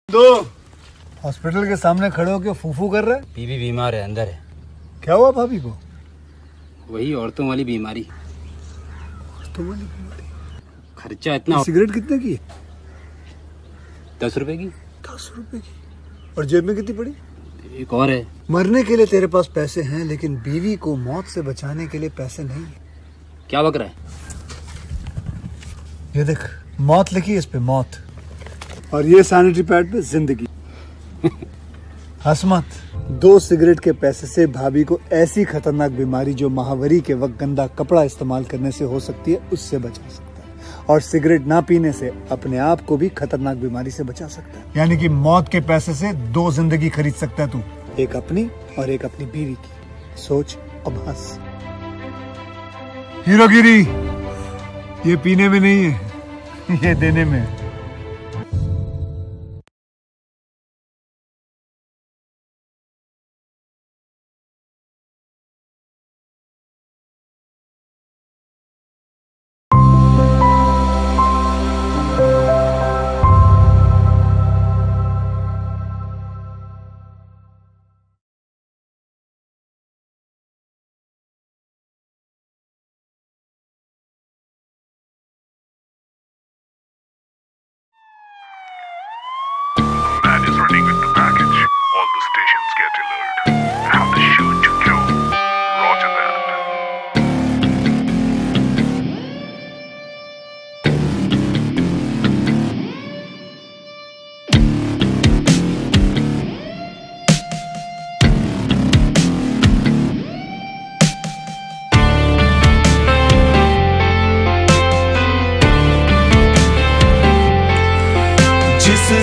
दो हॉस्पिटल के सामने खड़े होकर फूफू कर रहे। बीवी बीमार है, अंदर है। क्या हुआ भाभी को? वही औरतों वाली बीमारी। खर्चा इतना। सिगरेट कितने की? 10 रुपए की। 10 रुपए की? और जेब में कितनी पड़ी? एक और है। मरने के लिए तेरे पास पैसे हैं, लेकिन बीवी को मौत से बचाने के लिए पैसे नहीं है। क्या बक रहा है? ये देख, मौत लिखी है इस पे, मौत। और ये सैनिटरी पैड पे जिंदगी। हंस मत। 2 सिगरेट के पैसे से भाभी को ऐसी खतरनाक बीमारी जो महावरी के वक्त गंदा कपड़ा इस्तेमाल करने से हो सकती है, उससे बचा सकता है। और सिगरेट ना पीने से अपने आप को भी खतरनाक बीमारी से बचा सकता है। यानी कि मौत के पैसे से 2 जिंदगी खरीद सकता है तू, एक अपनी और एक अपनी बीवी की। सोच अब हंस। हीरोगिरी ये पीने में नहीं है, ये देने में है।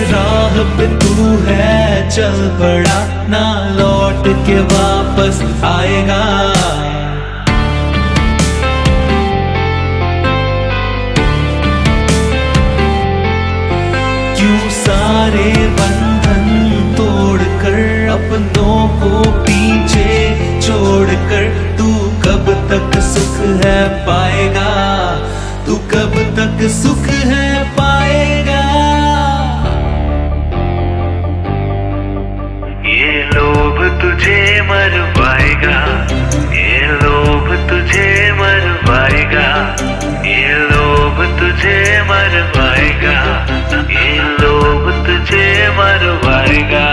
राह पे तू है चल पड़ा, ना लौट के वापस आएगा। क्यों सारे बंधन तोड़कर अपनों को पीछे छोड़कर तू कब तक सुख है पाएगा? तू कब तक सुख है पाएगा? ये लोभ तुझे मरवाएगा, ये लोभ तुझे मरवाएगा, ये लोभ तुझे मरवाएगा, ये लोभ तुझे मरवाएगा।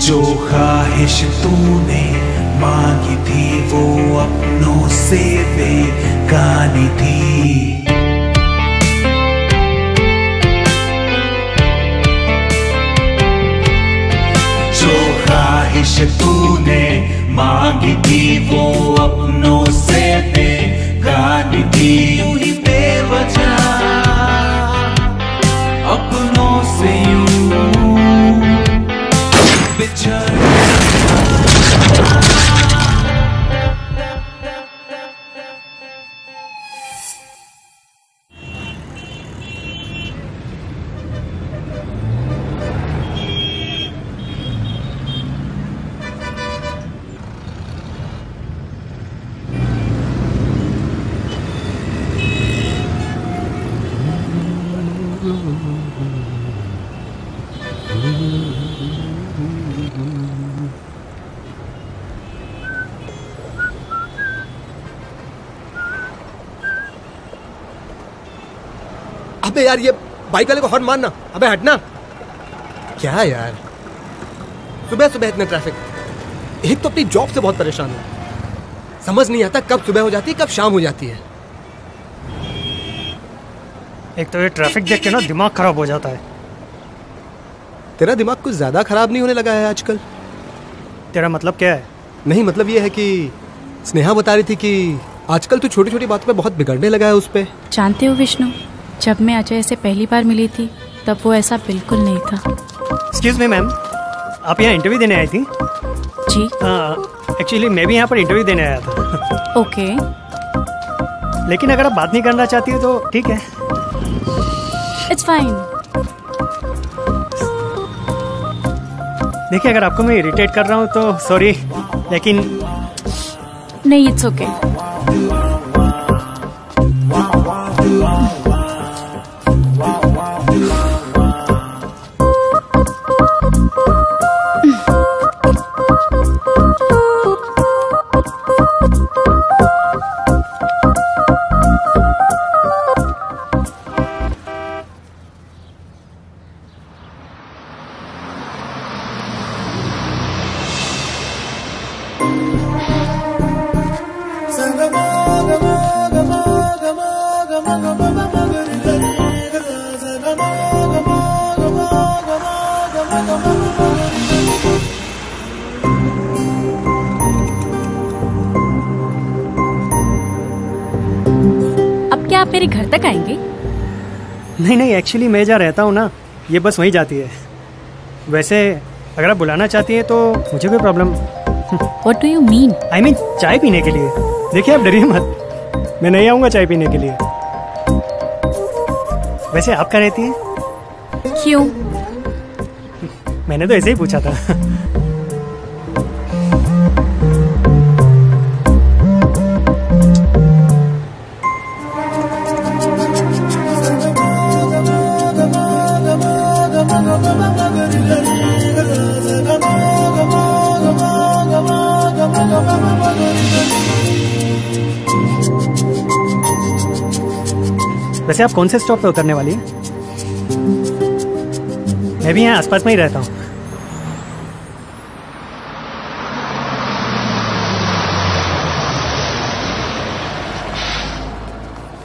जो ख्वाहिश तूने मांगी थी वो अपनों से बेगानी थी। जो ख्वाहिश तूने मांगी थी वो अपनों से बेगानी थी। यूं ही बेवजह अपनों से यूं अबे यार, ये बाइक वाले को हॉर्न मारना। अबे हटना। क्या यार, सुबह सुबह इतना ट्रैफिक। एक तो अपनी जॉब से बहुत परेशान हूँ, समझ नहीं आता कब सुबह हो जाती है कब शाम हो जाती है। एक तो ये ट्रैफिक देख के ना दिमाग खराब हो जाता है। तेरा दिमाग कुछ ज्यादा खराब नहीं होने लगा है आजकल? तेरा मतलब क्या है? नहीं, मतलब ये है कि स्नेहा बता रही थी कि आजकल तू छोटी छोटी बातों पे बहुत बिगड़ने लगा है उस पे। जानते हो विष्णु, जब मैं अजय से पहली बार मिली थी तब वो ऐसा बिल्कुल नहीं था। एक्सक्यूज मी मैम, आप यहाँ इंटरव्यू देने आई थी? जी। एक्चुअली मैं भी यहाँ पर इंटरव्यू देने आया था। ओके। लेकिन अगर आप बात नहीं करना चाहती हो तो ठीक है। It's fine. देखिए, अगर आपको मैं इरिटेट कर रहा हूँ तो सॉरी, लेकिन नहीं, इट्स ओके। अब क्या आप मेरे घर तक आएंगे? नहीं, एक्चुअली मैं जहाँ रहता हूँ ना, ये बस वहीं जाती है। वैसे अगर आप बुलाना चाहती हैं तो मुझे कोई problem. What do you mean? I mean, चाय पीने के लिए। देखिए, आप डरिए मत, मैं नहीं आऊँगा चाय पीने के लिए। वैसे आप कहाँ रहती हैं? क्यों? मैंने तो ऐसे ही पूछा था। वैसे आप कौन से स्टॉप पे उतरने वाली हैं? मैं भी यहाँ आसपास में ही रहता हूँ।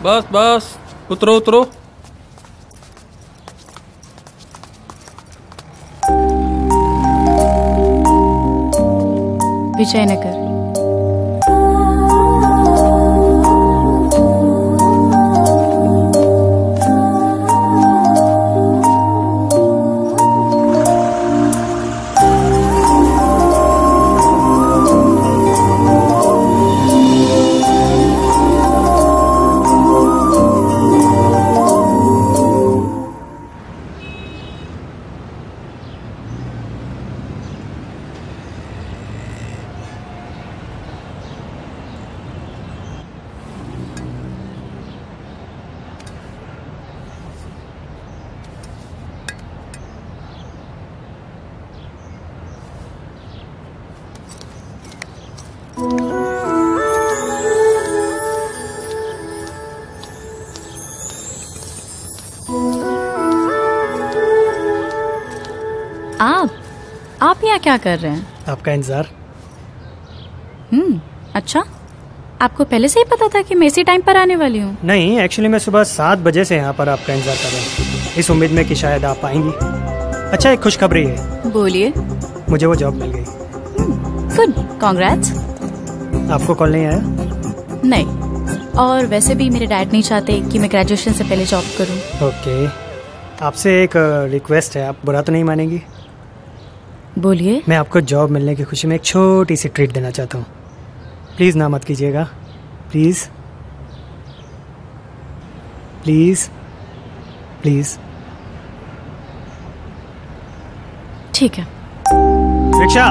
बस बस, उतरो उतरो। विजयनगर। आप यहाँ क्या कर रहे हैं? आपका इंतजार। अच्छा, आपको पहले से ही पता था कि मैं इसी टाइम पर आने वाली हूँ? नहीं, एक्चुअली मैं सुबह 7 बजे से यहाँ पर आपका इंतजार कर रहा हूँ, इस उम्मीद में कि शायद आप आएंगी। अच्छा, एक खुशखबरी है। बोलिए। मुझे वो जॉब मिल गई। Good, congrats. आपको कॉल नहीं आया? नहीं, और वैसे भी मेरे डैड नहीं चाहते कि मैं ग्रेजुएशन से पहले जॉब करूँ। ओके, आपसे एक रिक्वेस्ट है, आप बुरा तो नहीं मानेंगी? बोलिए। मैं आपको जॉब मिलने की खुशी में एक छोटी सी ट्रीट देना चाहता हूँ। प्लीज़ ना मत कीजिएगा, प्लीज़ प्लीज़ प्लीज़। ठीक है। रिक्शा।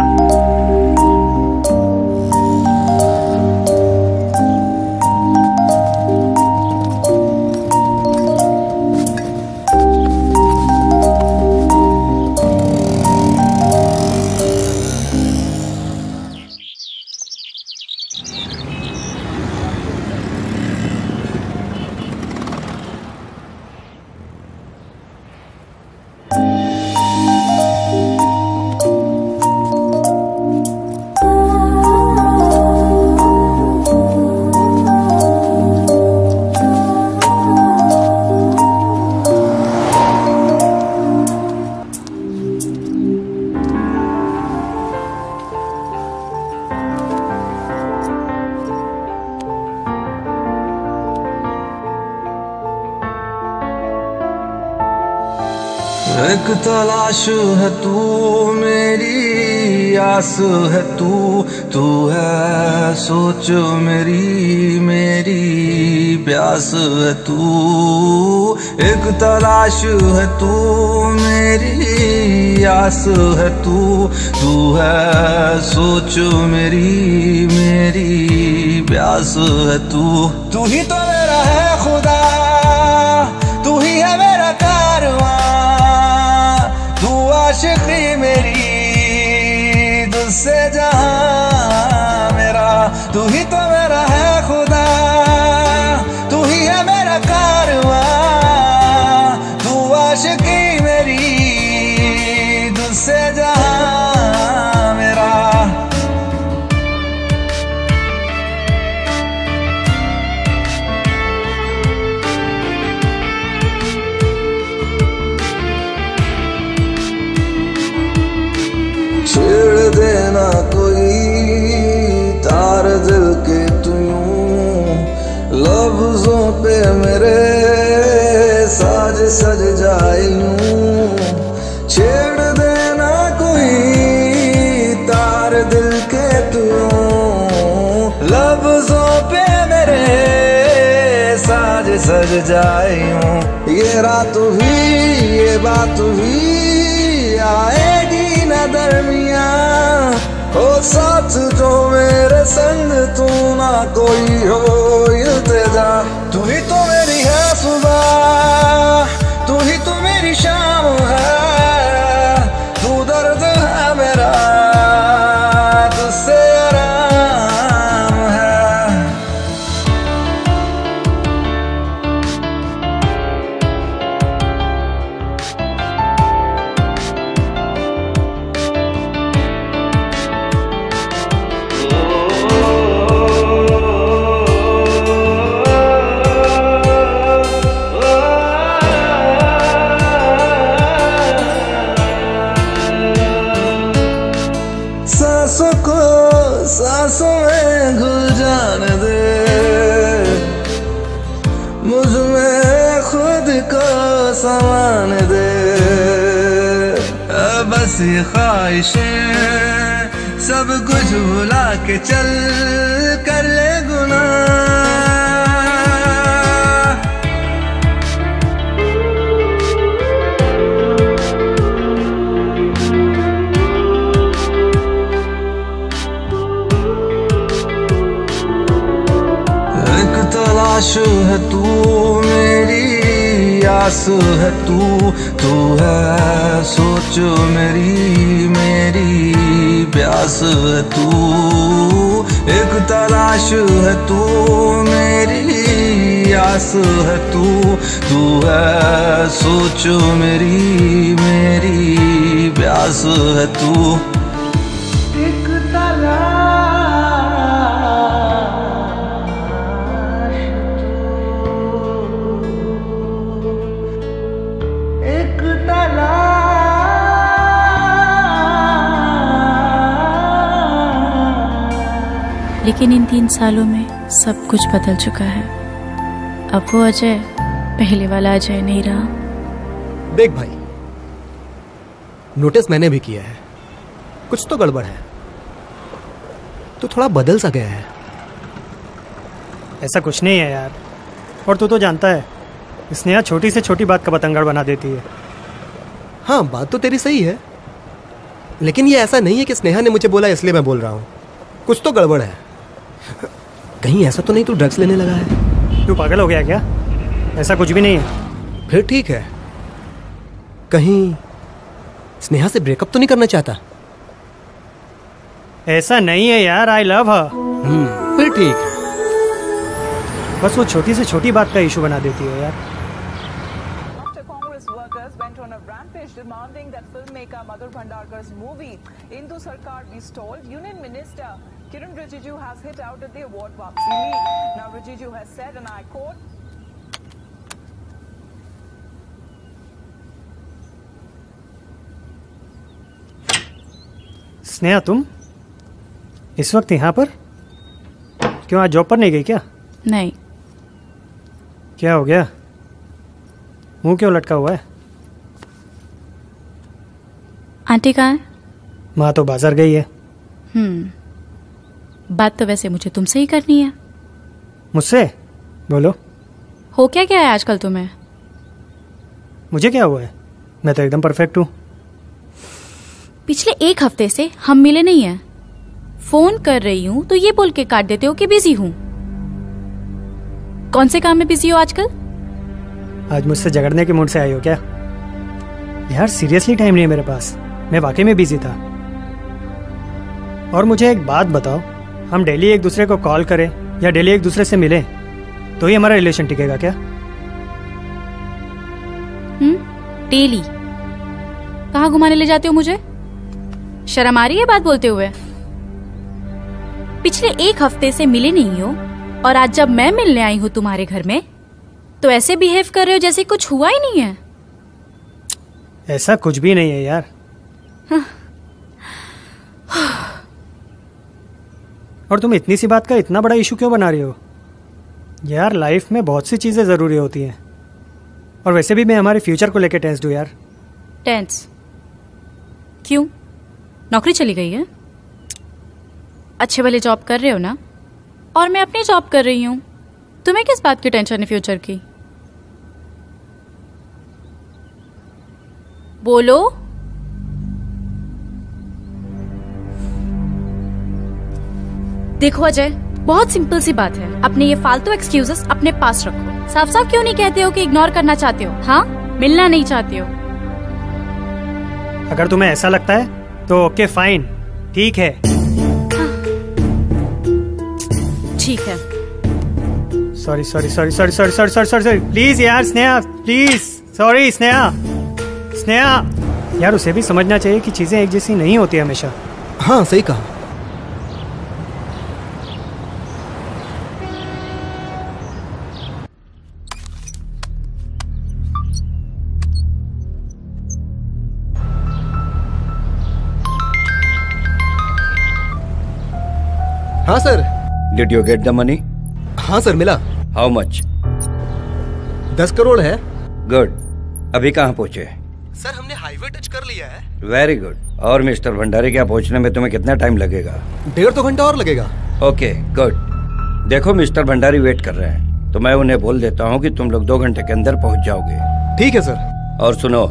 एक तलाश है तू मेरी आस है तू है सोच मेरी प्यास है तू। एक तलाश है तू मेरी आस है तू है सोच मेरी प्यास है तू ही तो मेरा है खुदा, तू ही है मेरा कारवां, तू आशिकी मेरी तुझसे जहां मेरा। तू ही तो मेरा है खुदा, तू ही है मेरा कारवां, तू आशिकी मेरी तुझसे जहां मेरा। छेड़ देना कोई तार दिल के तू यूं, लफ्जों पे मेरे साज सज जाए यूं। छेड़ देना कोई तार दिल के तू यूं, लफ्जों पे मेरे साज सज जाए यूं। ये रात भी ये बात भी आएगी न दरमिया, हो साथ जो मेरे संग तू ना कोई हो इल्तिजा। तू ही तो मेरी है सुबह, तू ही तो मेरी शाम है, तू दर्द है मेरा तुझसे आराम है। सांसों को सांसों में घुल जाने दे, मुझ में खुद को समान दे। बस ये ख्वाहिशें सब कुछ भुला के चल कर ले गुनाह। तलाश है तू मेरी आस है तू है सोच मेरी प्यास है तू। एक तलाश है तू मेरी आस है तू है सोच मेरी प्यास है तू। एक तलाश लेकिन इन 3 सालों में सब कुछ बदल चुका है। अब वो अजय पहले वाला अजय नहीं रहा। देख भाई, नोटिस मैंने भी किया है, कुछ तो गड़बड़ है। तू थोड़ा बदल सा गया है। ऐसा कुछ नहीं है यार, और तू तो जानता है स्नेहा छोटी से छोटी बात का पतंगड़ बना देती है। हाँ, बात तो तेरी सही है, लेकिन ये ऐसा नहीं है कि स्नेहा ने मुझे बोला इसलिए मैं बोल रहा हूँ। कुछ तो गड़बड़ है। कहीं ऐसा तो नहीं तू ड्रग्स लेने लगा है? तू पागल हो गया क्या? ऐसा कुछ भी नहीं है। फिर ठीक है, कहीं स्नेहा से ब्रेकअप तो नहीं करना चाहता? ऐसा नहीं है यार, आई लव हर। फिर ठीक है। बस वो छोटी से छोटी बात का इशू बना देती है यार। demanding that filmmaker Madhur Bhandarkar's movie Indu Sarkar be stalled. Union Minister Kiran Rijiju has hit out at the award Wapsi league. Now Rijiju has said, and I quote, Sneha तुम इस वक्त यहाँ पर क्यों? आज जॉब पर नहीं गई क्या? नहीं। क्या हो गया? मुंह क्यों लटका हुआ है? आंटी कहाँ है? माँ तो बाजार गई है। बात तो वैसे मुझे तुमसे ही करनी है। मुझसे? बोलो। हो क्या है आजकल तुम्हें? मुझे क्या हुआ है? मैं तो एकदम परफेक्ट हूँ। पिछले 1 हफ्ते से हम मिले नहीं हैं। फोन कर रही हूँ तो ये बोल के काट देते हो कि बिजी हूँ। कौन से काम में बिजी हो आजकल? आज मुझसे झगड़ने के मूड से आई हो क्या? यार सीरियसली टाइम नहीं है मेरे पास। मैं वाकई में बिजी था। और मुझे एक बात बताओ, हम डेली एक दूसरे को कॉल करें या डेली एक दूसरे से मिलें तो ही हमारा रिलेशन टिकेगा क्या? डेली? कहाँ घुमाने ले जाते हो मुझे? शर्म आ रही है बात बोलते हुए? पिछले 1 हफ्ते से मिले नहीं हो और आज जब मैं मिलने आई हूँ तुम्हारे घर में तो ऐसे बिहेव कर रहे हो जैसे कुछ हुआ ही नहीं है। ऐसा कुछ भी नहीं है यार। और तुम इतनी सी बात का इतना बड़ा इशू क्यों बना रही हो? यार लाइफ में बहुत सी चीजें जरूरी होती हैं। और वैसे भी मैं हमारे फ्यूचर को लेकर टेंस्ड हूँ यार। टेंस? क्यों? नौकरी चली गई है? अच्छे वाले जॉब कर रहे हो ना? और मैं अपनी जॉब कर रही हूँ। तुम्हें किस बात की टेंशन है फ्यूचर की? बोलो। देखो अजय, बहुत सिंपल सी बात है। अपने ये फालतू एक्सक्यूजेस अपने पास रखो। साफ साफ क्यों नहीं कहते हो कि इग्नोर करना चाहते हो? हाँ, मिलना नहीं चाहते हो? अगर तुम्हें ऐसा लगता है तो ओके फाइन, ठीक है। ठीक है। Sorry sorry sorry sorry sorry sorry sorry sorry sorry please यार स्नेहा, प्लीज। सॉरी स्नेहा। स्नेहा यार, उसे भी समझना चाहिए कि चीजें एक जैसी नहीं होती हमेशा। हाँ सही कहा। हाँ sir. Did you get the money? हाँ सर, मिला। How much? 10 करोड़ है। Good. अभी कहाँ पहुँचे? सर हमने हाईवे टच कर लिया है। Very good. और मिस्टर भंडारी क्या पहुँचने में तुम्हें कितना टाइम लगेगा? 1.5-2 घंटा और लगेगा। Okay good. देखो मिस्टर भंडारी वेट कर रहे हैं तो मैं उन्हें बोल देता हूँ कि तुम लोग 2 घंटे के अंदर पहुँच जाओगे। ठीक है सर। और सुनो,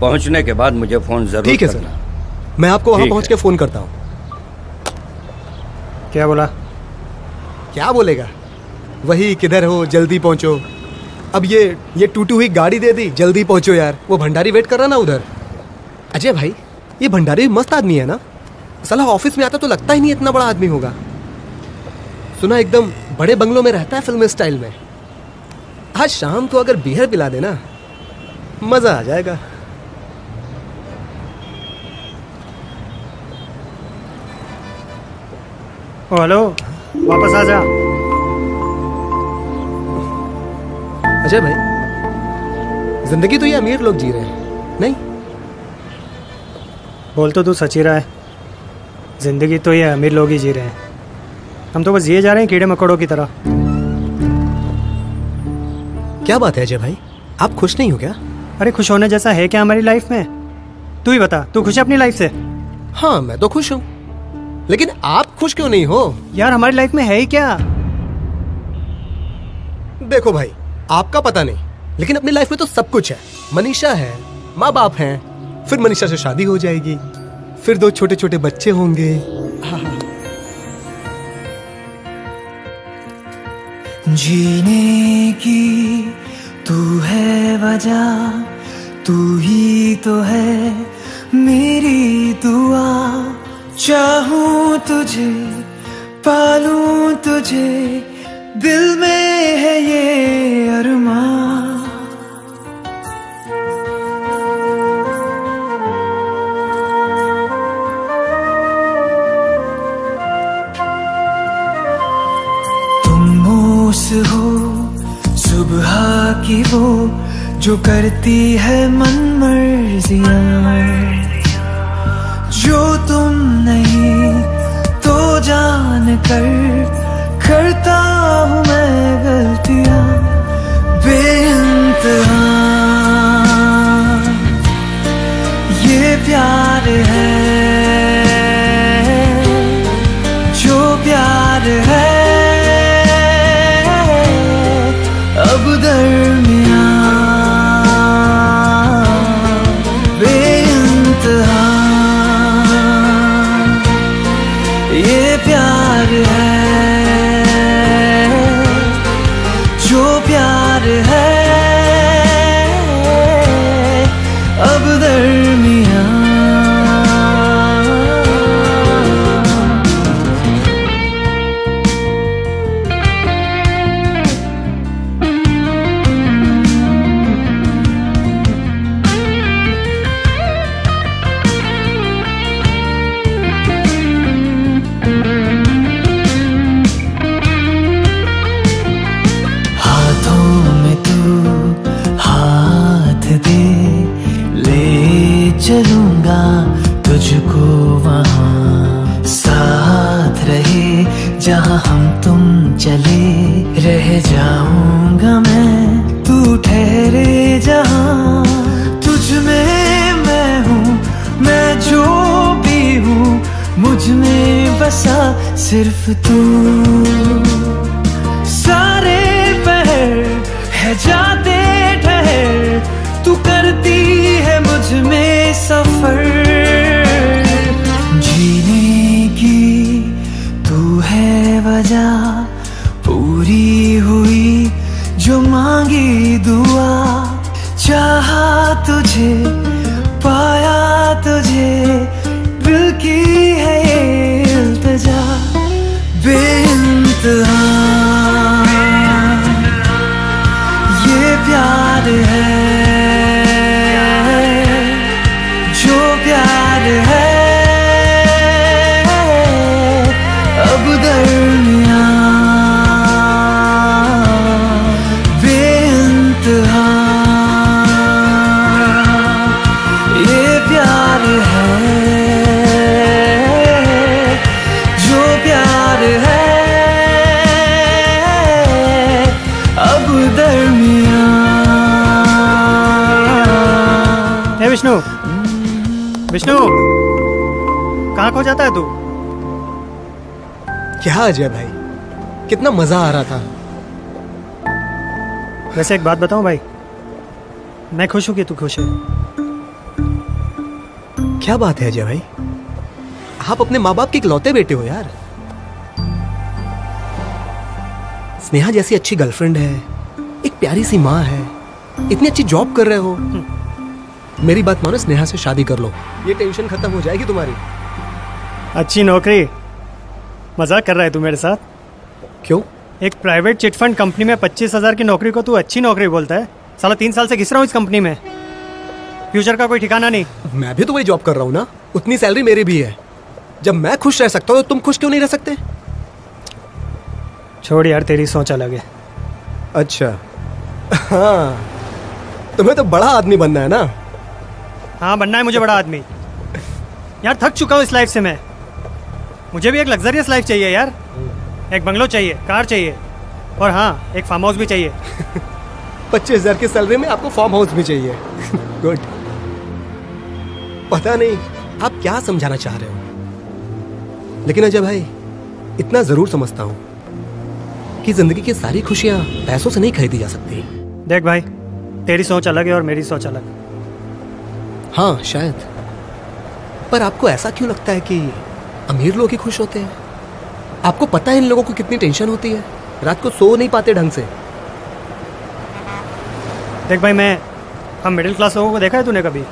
पहुँचने के बाद मुझे फोन जरूर ठीक है करना। सर, मैं आपको वहाँ पहुँच के फोन करता हूँ। क्या बोला? क्या बोलेगा? वही किधर हो, जल्दी पहुंचो। अब ये टूटी हुई गाड़ी दे दी, जल्दी पहुंचो यार। वो भंडारी वेट कर रहा ना उधर। अजय भाई, ये भंडारी मस्त आदमी है ना? साला ऑफिस में आता तो लगता ही नहीं इतना बड़ा आदमी होगा। सुना एकदम बड़े बंगलों में रहता है फिल्म स्टाइल में। आज शाम को अगर बियर पिला देना मजा आ जाएगा। ओ हेलो, वापस आ जा। अजय भाई, जिंदगी तो ये अमीर लोग जी रहे हैं, नहीं? बोल तो तू सच ही रहा है। जिंदगी तो ये अमीर लोग ही जी रहे हैं। हम तो बस जिए जा रहे हैं कीड़े मकोड़ों की तरह। क्या बात है अजय भाई, आप खुश नहीं हो क्या? अरे खुश होने जैसा है क्या हमारी लाइफ में? तू ही बता, तू खुश है अपनी लाइफ से? हाँ मैं तो खुश हूँ, लेकिन आप खुश क्यों नहीं हो? यार हमारी लाइफ में है ही क्या? देखो भाई, आपका पता नहीं, लेकिन अपनी लाइफ में तो सब कुछ है। मनीषा है, माँ बाप हैं, फिर मनीषा से शादी हो जाएगी, फिर 2 छोटे छोटे बच्चे होंगे। जीने की तू है वजह, तू ही तो है मेरी दुआ। चाहूं तुझे, पालूं तुझे, दिल में है ये अरमान। तुम ओस हो सुबह की वो जो करती है मन मर्जियां, जो तुम नहीं तो जान कर करता हूँ मैं गलतियाँ बेइंतहा। ये प्यार चले रह जाऊंगा मैं, तू ठहरे जहां, तुझ में मैं हूँ, मैं जो भी हूँ, मुझ में बसा सिर्फ तू। सारे पहर है जाते ठहर, तू करती है मुझ में सफर, जीने की तू है वजह, पूरी हुई जो मांगी दुआ, चाहा तुझे पाया तुझे, दिल की है ये इल्तिजा बेइंतहा, ये प्यार है जो प्यार है अब दरमियां बेइंतहा, ये प्यार है जो प्यार है अब दरमियां। हे विष्णु, विष्णु कहाँ खो जाता है तू? क्या अजय भाई, कितना मजा आ रहा था। वैसे एक बात बताऊं भाई, मैं खुश हूं कि तू खुश है। क्या बात है अजय भाई, आप अपने माँ बाप के इकलौते बेटे हो यार। स्नेहा जैसी अच्छी गर्लफ्रेंड है, एक प्यारी सी माँ है, इतनी अच्छी जॉब कर रहे हो। मेरी बात मानो, स्नेहा से शादी कर लो, ये टेंशन खत्म हो जाएगी तुम्हारी। अच्छी नौकरी? मजाक कर रहा है तू मेरे साथ? क्यों? एक प्राइवेट चिटफंड कंपनी में 25,000 की नौकरी को तू अच्छी नौकरी बोलता है? साला 3 साल से घिस रहा हूँ इस कंपनी में, फ्यूचर का कोई ठिकाना नहीं। मैं भी तो वही जॉब कर रहा हूँ ना, उतनी सैलरी मेरी भी है। जब मैं खुश रह सकता हूँ तो तुम खुश क्यों नहीं रह सकते? छोड़ यार, तेरी सोच अलग है। अच्छा हाँ, तुम्हें तो बड़ा आदमी बनना है ना? हाँ बनना है मुझे बड़ा आदमी। यार थक चुका हूँ इस लाइफ से मैं, मुझे भी एक लग्जरियस लाइफ चाहिए यार। एक बंगलो चाहिए, कार चाहिए, और हाँ एक फार्म हाउस भी चाहिए। 25,000 की सैलरी में आपको फार्म हाउस भी चाहिए? गुड। पता नहीं आप क्या समझाना चाह रहे हो, लेकिन अजय भाई इतना जरूर समझता हूँ कि जिंदगी की सारी खुशियां पैसों से नहीं खरीदी जा सकती। देख भाई, तेरी सोच अलग है और मेरी सोच अलग। हाँ शायद, पर आपको ऐसा क्यों लगता है कि अमीर लोग ही खुश होते हैं? आपको पता है इन लोगों को कितनी टेंशन होती है, रात को सो नहीं पाते ढंग से। देख भाई, हम मिडिल क्लास लोगों को देखा है तूने कभी?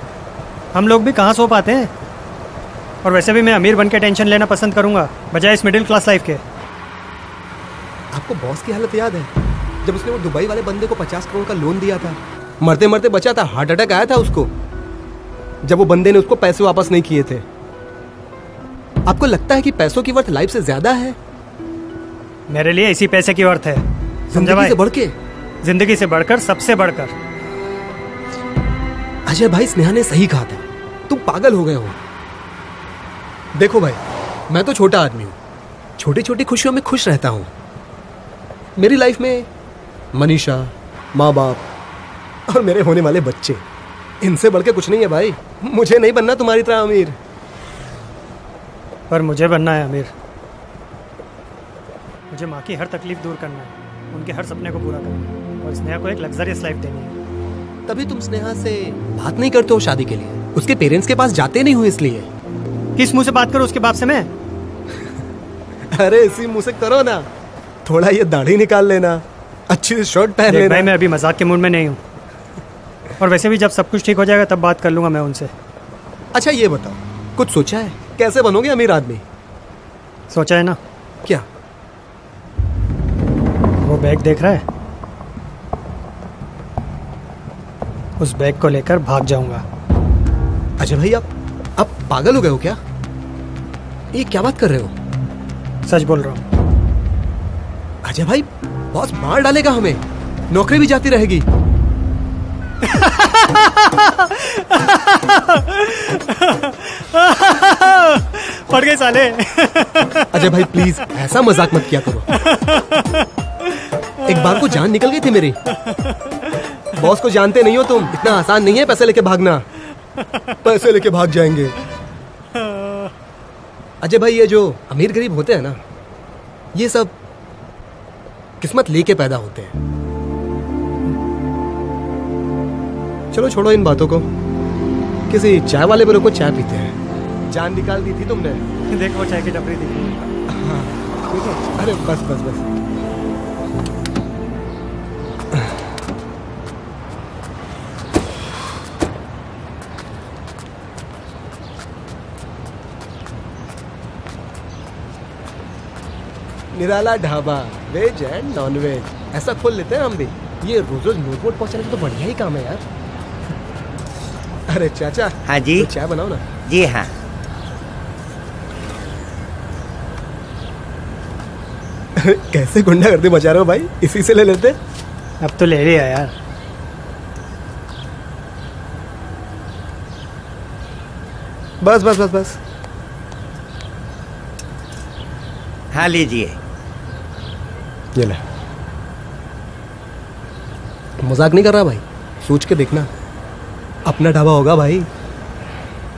हम लोग भी कहाँ सो पाते हैं। और वैसे भी मैं अमीर बन के टेंशन लेना पसंद करूंगा बजाय इस मिडिल क्लास लाइफ के। आपको बॉस की हालत याद है जब उसने वो दुबई वाले बंदे को 50 करोड़ का लोन दिया था, मरते मरते बचा था, हार्ट अटैक आया था उसको जब वो बंदे ने उसको पैसे वापस नहीं किए थे। आपको लगता है कि पैसों की वर्थ लाइफ से ज्यादा है? मेरे लिए इसी पैसे की वर्थ है, समझा भाई? से बढ़ के, जिंदगी से बढ़कर, सबसे बढ़कर। अजय भाई, स्नेहा ने सही कहा था, तुम पागल हो गए हो। देखो भाई, मैं तो छोटा आदमी हूँ, छोटी छोटी खुशियों में खुश रहता हूँ। मेरी लाइफ में मनीषा, माँ बाप और मेरे होने वाले बच्चे, इनसे बढ़ के कुछ नहीं है भाई। मुझे नहीं बनना तुम्हारी तरह अमीर। पर मुझे बनना है अमीर। मुझे माँ की हर तकलीफ दूर करना है, उनके हर सपने को पूरा करना है और स्नेहा को एक लग्जरियस लाइफ देनी है। तभी तुम स्नेहा से बात नहीं करते हो शादी के लिए, उसके पेरेंट्स के पास जाते नहीं हो इसलिए। किस मुंह से बात करो उसके बाप से मैं? अरे इसी मुंह से करो ना, थोड़ा ये दाढ़ी निकाल लेना, अच्छी शर्ट पहन लेना। भाई मैं अभी मजाक के मूड में नहीं हूँ, और वैसे भी जब सब कुछ ठीक हो जाएगा तब बात कर लूंगा मैं उनसे। अच्छा ये बताओ, कुछ सोचा है कैसे बनोगे अमीर आदमी? सोचा है ना। क्या? वो बैग देख रहा है? उस बैग को लेकर भाग जाऊंगा। अजय भाई, आप पागल हो गए हो क्या? ये क्या बात कर रहे हो? सच बोल रहा हूँ। अजय भाई, बॉस मार डालेगा हमें, नौकरी भी जाती रहेगी। पड़ गए साले। अजय भाई प्लीज ऐसा मजाक मत किया करो। एक बार को जान निकल गई थी मेरी। बॉस को जानते नहीं हो तुम, इतना आसान नहीं है पैसे लेके भागना। पैसे लेके भाग जाएंगे। अजय भाई, ये जो अमीर गरीब होते हैं ना, ये सब किस्मत लेके पैदा होते हैं। चलो छोड़ो इन बातों को, किसी चाय वाले पे रुको, चाय पीते हैं। जान निकाल दी थी तुमने। देखो वो चाय की टपरी दिख रही है। हाँ, ठीक है। अरे बस बस बस। Nirala Dhaba, veg and non veg, ऐसा खोल लेते हैं हम भी। ये रोज रोज नोटबोर्ड पहुंचाने का तो बढ़िया ही काम है यार। अरे चाचा। हाँ जी। तो चाय बनाओ ना। जी हाँ। कैसे गुंडागर्दी मचा रहे हो भाई, इसी से ले लेते। अब तो ले लिया यार। बस बस बस बस। हाँ लीजिए। ये ले। मजाक नहीं कर रहा भाई, सोच के देखना, अपना ढाबा होगा भाई,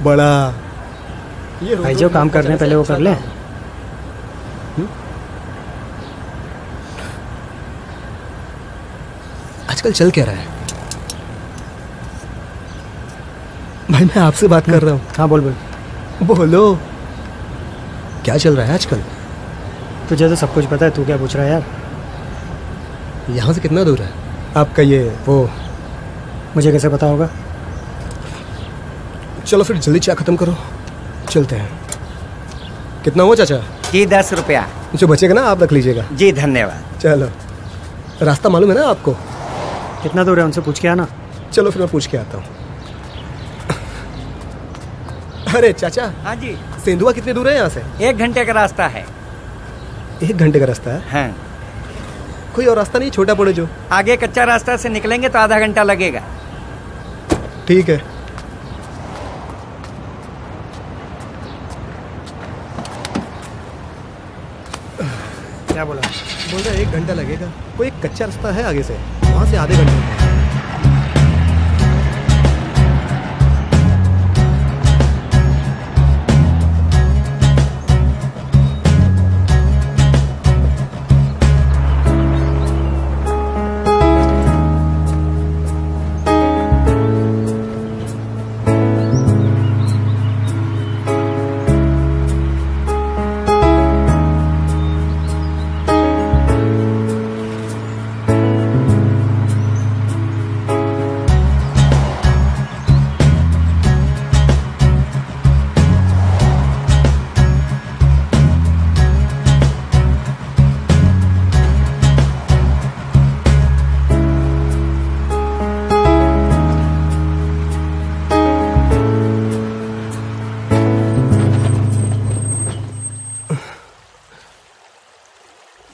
बड़ा। ये भाई जो काम करने पहले वो कर ले। आजकल चल क्या रहा है भाई? मैं आपसे बात कर रहा हूँ। हाँ बोल बोल। बोलो, क्या चल रहा है आजकल? तुझे तो सब कुछ पता है, तू क्या पूछ रहा है यार? यहाँ से कितना दूर है आपका ये वो? मुझे कैसे पता होगा? चलो फिर जल्दी चाय खत्म करो, चलते हैं। कितना हुआ चाचा? जी 10 रुपया। जो बचेगा ना आप रख लीजिएगा। जी धन्यवाद। चलो, रास्ता मालूम है ना आपको? कितना दूर है उनसे पूछ के आना। चलो फिर मैं पूछ के आता हूँ। अरे चाचा। हाँ जी। सेंधुआ कितने दूर है यहाँ से? 1 घंटे का रास्ता है। 1 घंटे का रास्ता है? हाँ। कोई और रास्ता नहीं छोटा पड़े जो? आगे कच्चा रास्ता से निकलेंगे तो आधा घंटा लगेगा। ठीक है। क्या बोला? बोल रहा 1 घंटा लगेगा। कोई एक कच्चा रास्ता है आगे से, वहां से आधे घंटे।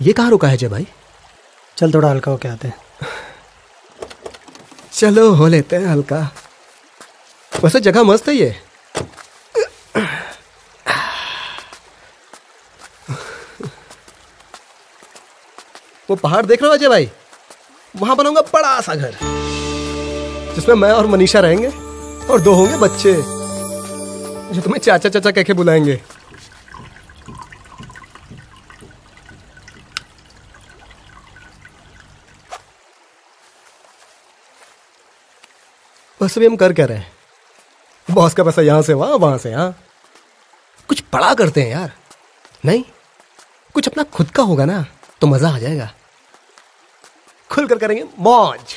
ये कहाँ रुका है जय भाई? चल थोड़ा हल्का होके आते हैं। चलो हो लेते हैं हल्का। वैसे जगह मस्त है ये। वो पहाड़ देख रहे हो अजय भाई? वहां बनाऊंगा बड़ा सा घर, जिसमें मैं और मनीषा रहेंगे और 2 होंगे बच्चे जो तुम्हें चाचा चाचा कह के बुलाएंगे। बस अभी हम कर क्या रहे हैं? बॉस का पैसा यहां से वहां, वहां से यहां। कुछ बड़ा करते हैं यार। नहीं, कुछ अपना खुद का होगा ना तो मजा आ जाएगा। खुलकर करेंगे मौज।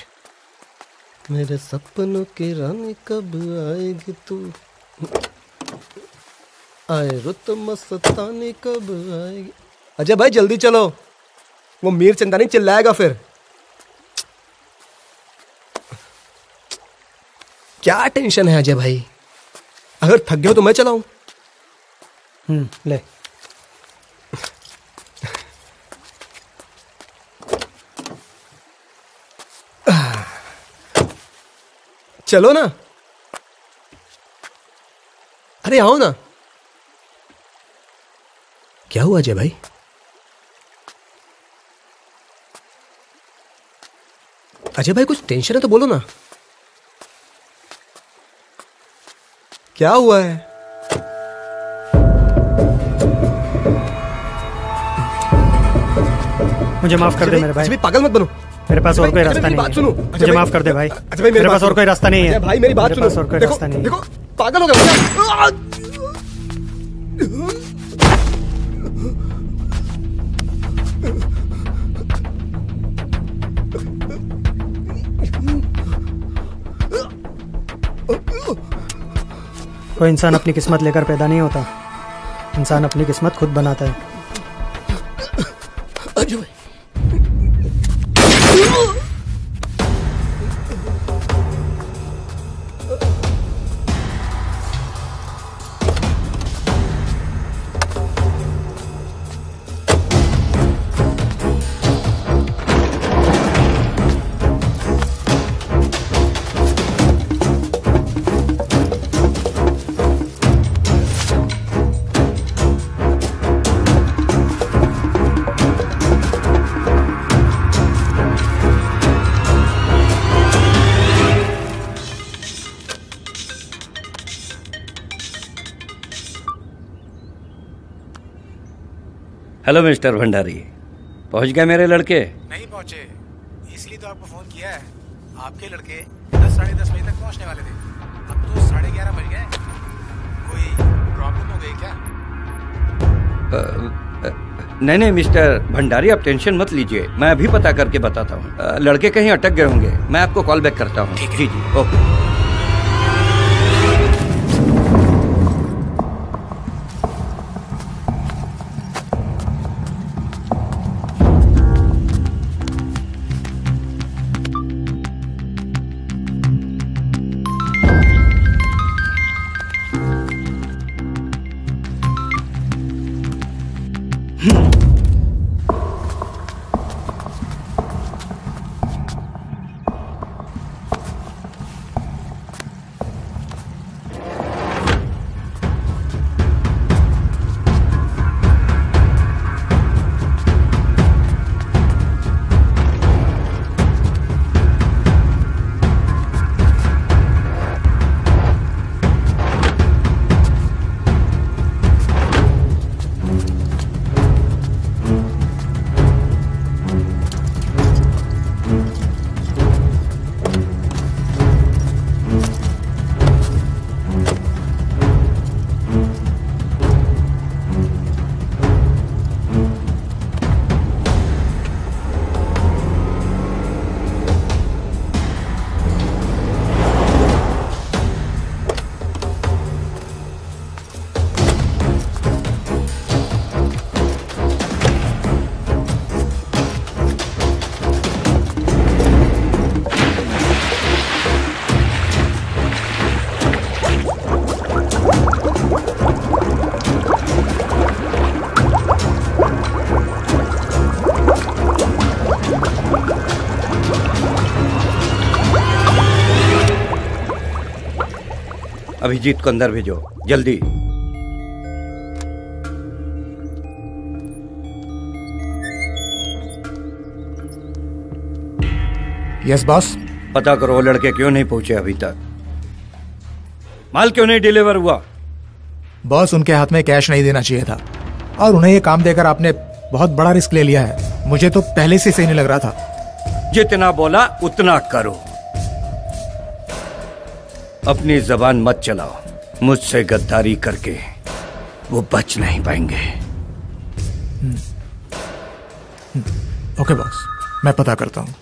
मेरे सपनों की रानी कब आएगी तू, आए रुत मस्तानी कब आएगी। अजय भाई जल्दी चलो, वो मीर चंदानी चिल्लाएगा फिर। क्या टेंशन है अजय भाई? अगर थक गए हो तो मैं चलाऊं? ले। चलो ना। अरे आओ ना। क्या हुआ अजय भाई? अजय भाई कुछ टेंशन है तो बोलो ना। क्या हुआ है? मुझे माफ कर दे मेरे भाई। पागल मत बनो। मेरे पास और कोई रास्ता नहीं है। सुनो, मुझे माफ कर दे भाई। मेरे पास और कोई रास्ता नहीं है भाई, मेरी बात सुनो। और कोई रास्ता नहीं है। देखो पागल हो गया। कोई इंसान अपनी किस्मत लेकर पैदा नहीं होता, इंसान अपनी किस्मत खुद बनाता है। अजय हेलो मिस्टर भंडारी, पहुंच गए मेरे लड़के? नहीं पहुंचे, इसलिए तो आपको फोन किया है। आपके लड़के 10 साढ़े 10 बजे तक पहुंचने वाले थे, अब तो 11:30 बज गए। कोई प्रॉब्लम हो गई क्या? नहीं मिस्टर भंडारी, आप टेंशन मत लीजिए, मैं अभी पता करके बताता हूँ। लड़के कहीं अटक गए होंगे, मैं आपको कॉल बैक करता हूँ। जी ओके। अभिजीत को अंदर भेजो जल्दी। Yes boss. पता करो वो लड़के क्यों नहीं पहुंचे अभी तक, माल क्यों नहीं डिलीवर हुआ? बॉस, उनके हाथ में कैश नहीं देना चाहिए था और उन्हें ये काम देकर आपने बहुत बड़ा रिस्क ले लिया है। मुझे तो पहले से सही नहीं लग रहा था। जितना बोला उतना करो, अपनी जबान मत चलाओ। मुझसे गद्दारी करके वो बच नहीं पाएंगे। ओके बॉस, मैं पता करता हूँ।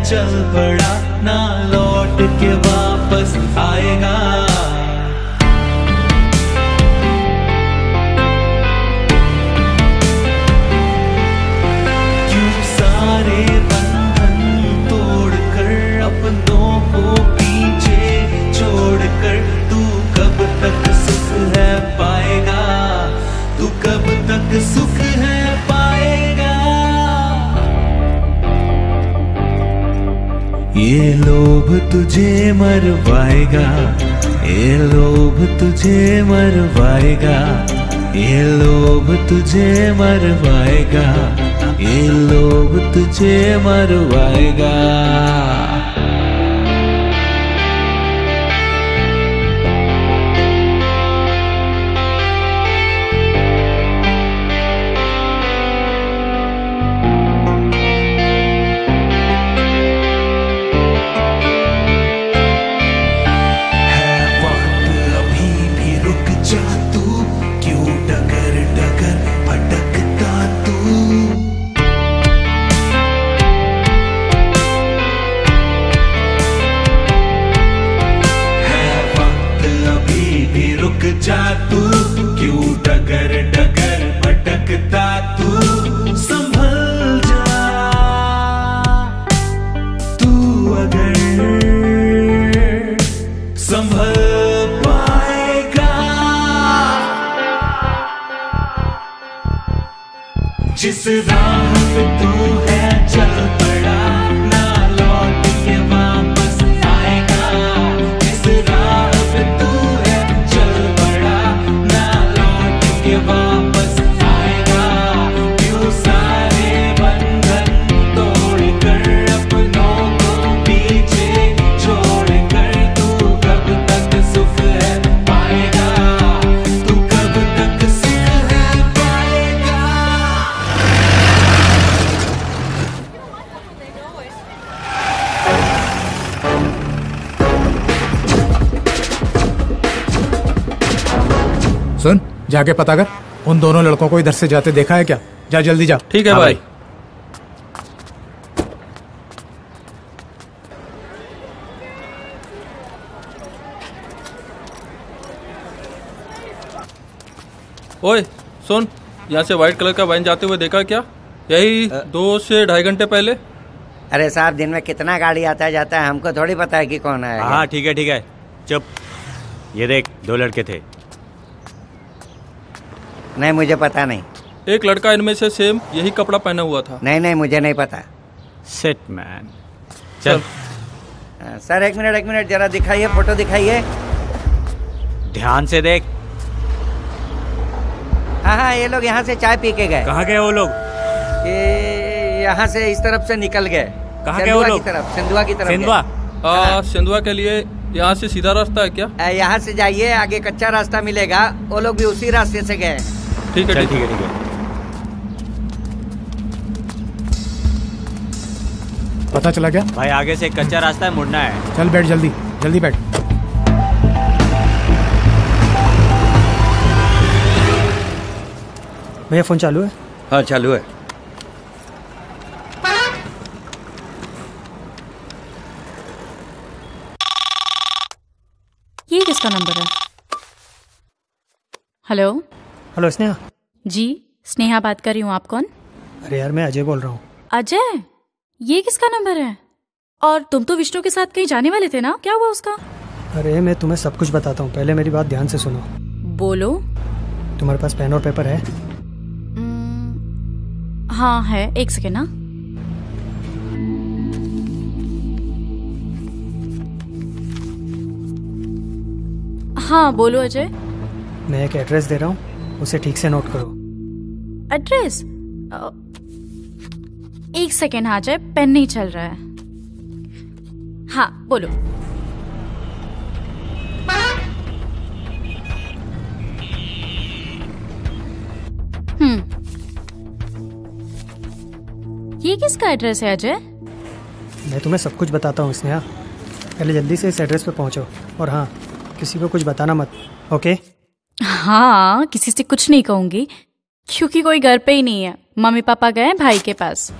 चल पड़ा ना लौट के वापस आएगा। क्यों सारे ये लोभ तुझे मरवाएगा, ये लोभ तुझे मरवाएगा, ये लोभ तुझे मरवाएगा, ये लोभ तुझे मरवाएगा। जा तू क्यों डगर डगर भटकता तू, संभल जा तू अगर संभल पाएगा। जिस राह पे तू है चल पड़ा, ना लौट के वापस आएगा। जिस राह पे तू वापस आएगा। क्यों सारे बंधन तोड़कर अपनों को पीछे छोड़कर तू कब तक सुख है पाएगा, तू कब तक सुख है पाएगा। सुन, जाके पता कर उन दोनों लड़कों को इधर से जाते देखा है क्या? जा जल्दी जा। ठीक है भाई। ओए सुन, यहाँ से व्हाइट कलर का वैन जाते हुए देखा क्या? यही 2 से 2.5 घंटे पहले। अरे साहब, दिन में कितना गाड़ी आता जाता है, हमको थोड़ी पता है कि कौन है। हाँ ठीक है चुप। ये देख 2 लड़के थे। नहीं, मुझे पता नहीं। एक लड़का इनमें से सेम यही कपड़ा पहना हुआ था। नहीं, मुझे नहीं पता। सिट मैन, चल। सर एक मिनट जरा दिखाइए, फोटो दिखाइए। ध्यान से देख। हाँ, ये लोग यहाँ से चाय पी के गए। कहाँ गए वो लोग? ये यहाँ से इस तरफ से निकल गए। कहाँ गए वो लोग? सिंधुआ की तरफ। सिंधुआ के लिए यहाँ से सीधा रास्ता है क्या? यहाँ से जाइए, आगे कच्चा रास्ता मिलेगा। वो लोग भी उसी रास्ते से गए। ठीक है। पता चला क्या? भाई आगे से एक कच्चा रास्ता है, मुड़ना है। चल बैठ, जल्दी बैठ। भैया फोन चालू है? हाँ चालू है। ये किसका नंबर है? हेलो स्नेहा। जी, स्नेहा बात कर रही हूँ। आप कौन? अरे यार, मैं अजय बोल रहा हूँ। अजय? ये किसका नंबर है? और तुम तो विष्णु के साथ कहीं जाने वाले थे ना, क्या हुआ उसका? अरे मैं तुम्हें सब कुछ बताता हूँ, पहले मेरी बात ध्यान से सुनो। बोलो। तुम्हारे पास पेन और पेपर है? हाँ है, एक सेकेंड ना। हाँ बोलो अजय। मैं एक एड्रेस दे रहा हूँ, उसे ठीक से नोट करो। एड्रेस? एक सेकेंड हाँ अजय, पेन नहीं चल रहा है। हाँ बोलो। ये किसका एड्रेस है अजय? मैं तुम्हें सब कुछ बताता हूँ स्नेहा, पहले जल्दी से इस एड्रेस पे पहुँचो। और हाँ, किसी को कुछ बताना मत, ओके? हाँ, किसी से कुछ नहीं कहूँगी क्योंकि कोई घर पे ही नहीं है। मम्मी पापा गए भाई के पास।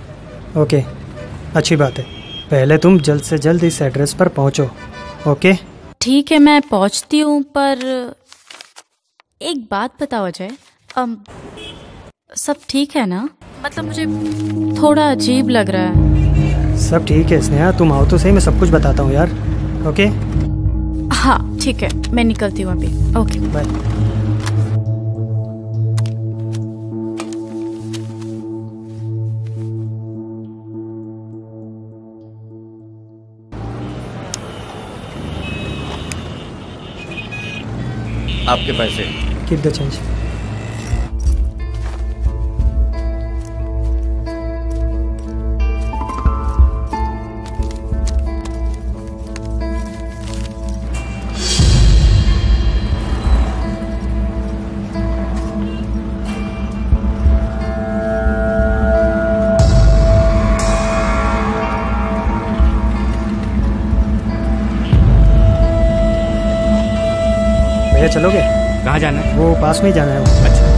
ओके, अच्छी बात है। पहले तुम जल्द से जल्द इस एड्रेस पर पहुँचो, ओके? ठीक है, मैं पहुँचती हूँ, पर एक बात बताओ अजय, सब ठीक है ना? मतलब मुझे थोड़ा अजीब लग रहा है। सब ठीक है स्नेहा, तुम आओ तो सही, मैं सब कुछ बताता हूँ यार, ओके? हाँ ठीक है, मैं निकलती हूँ अभी। Okay bye. आपके पैसे। Keep the change. भैया चलोगे? कहाँ जाना है? वो पास में ही जाना है वो। अच्छा।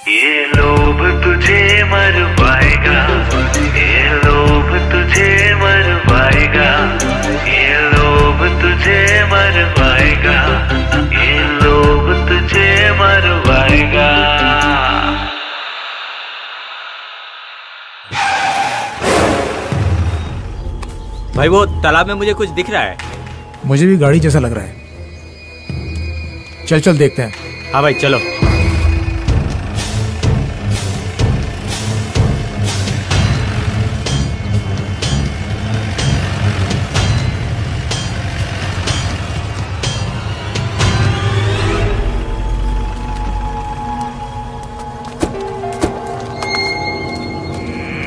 ये लोभ तुझे मरवाएगा, ये लोभ तुझे मरवाएगा, ये लोभ तुझे मरवाएगा, ये लोभ तुझे मरवाएगा। भाई वो तालाब में मुझे कुछ दिख रहा है। मुझे भी गाड़ी जैसा लग रहा है। चल चल देखते हैं। हाँ भाई चलो।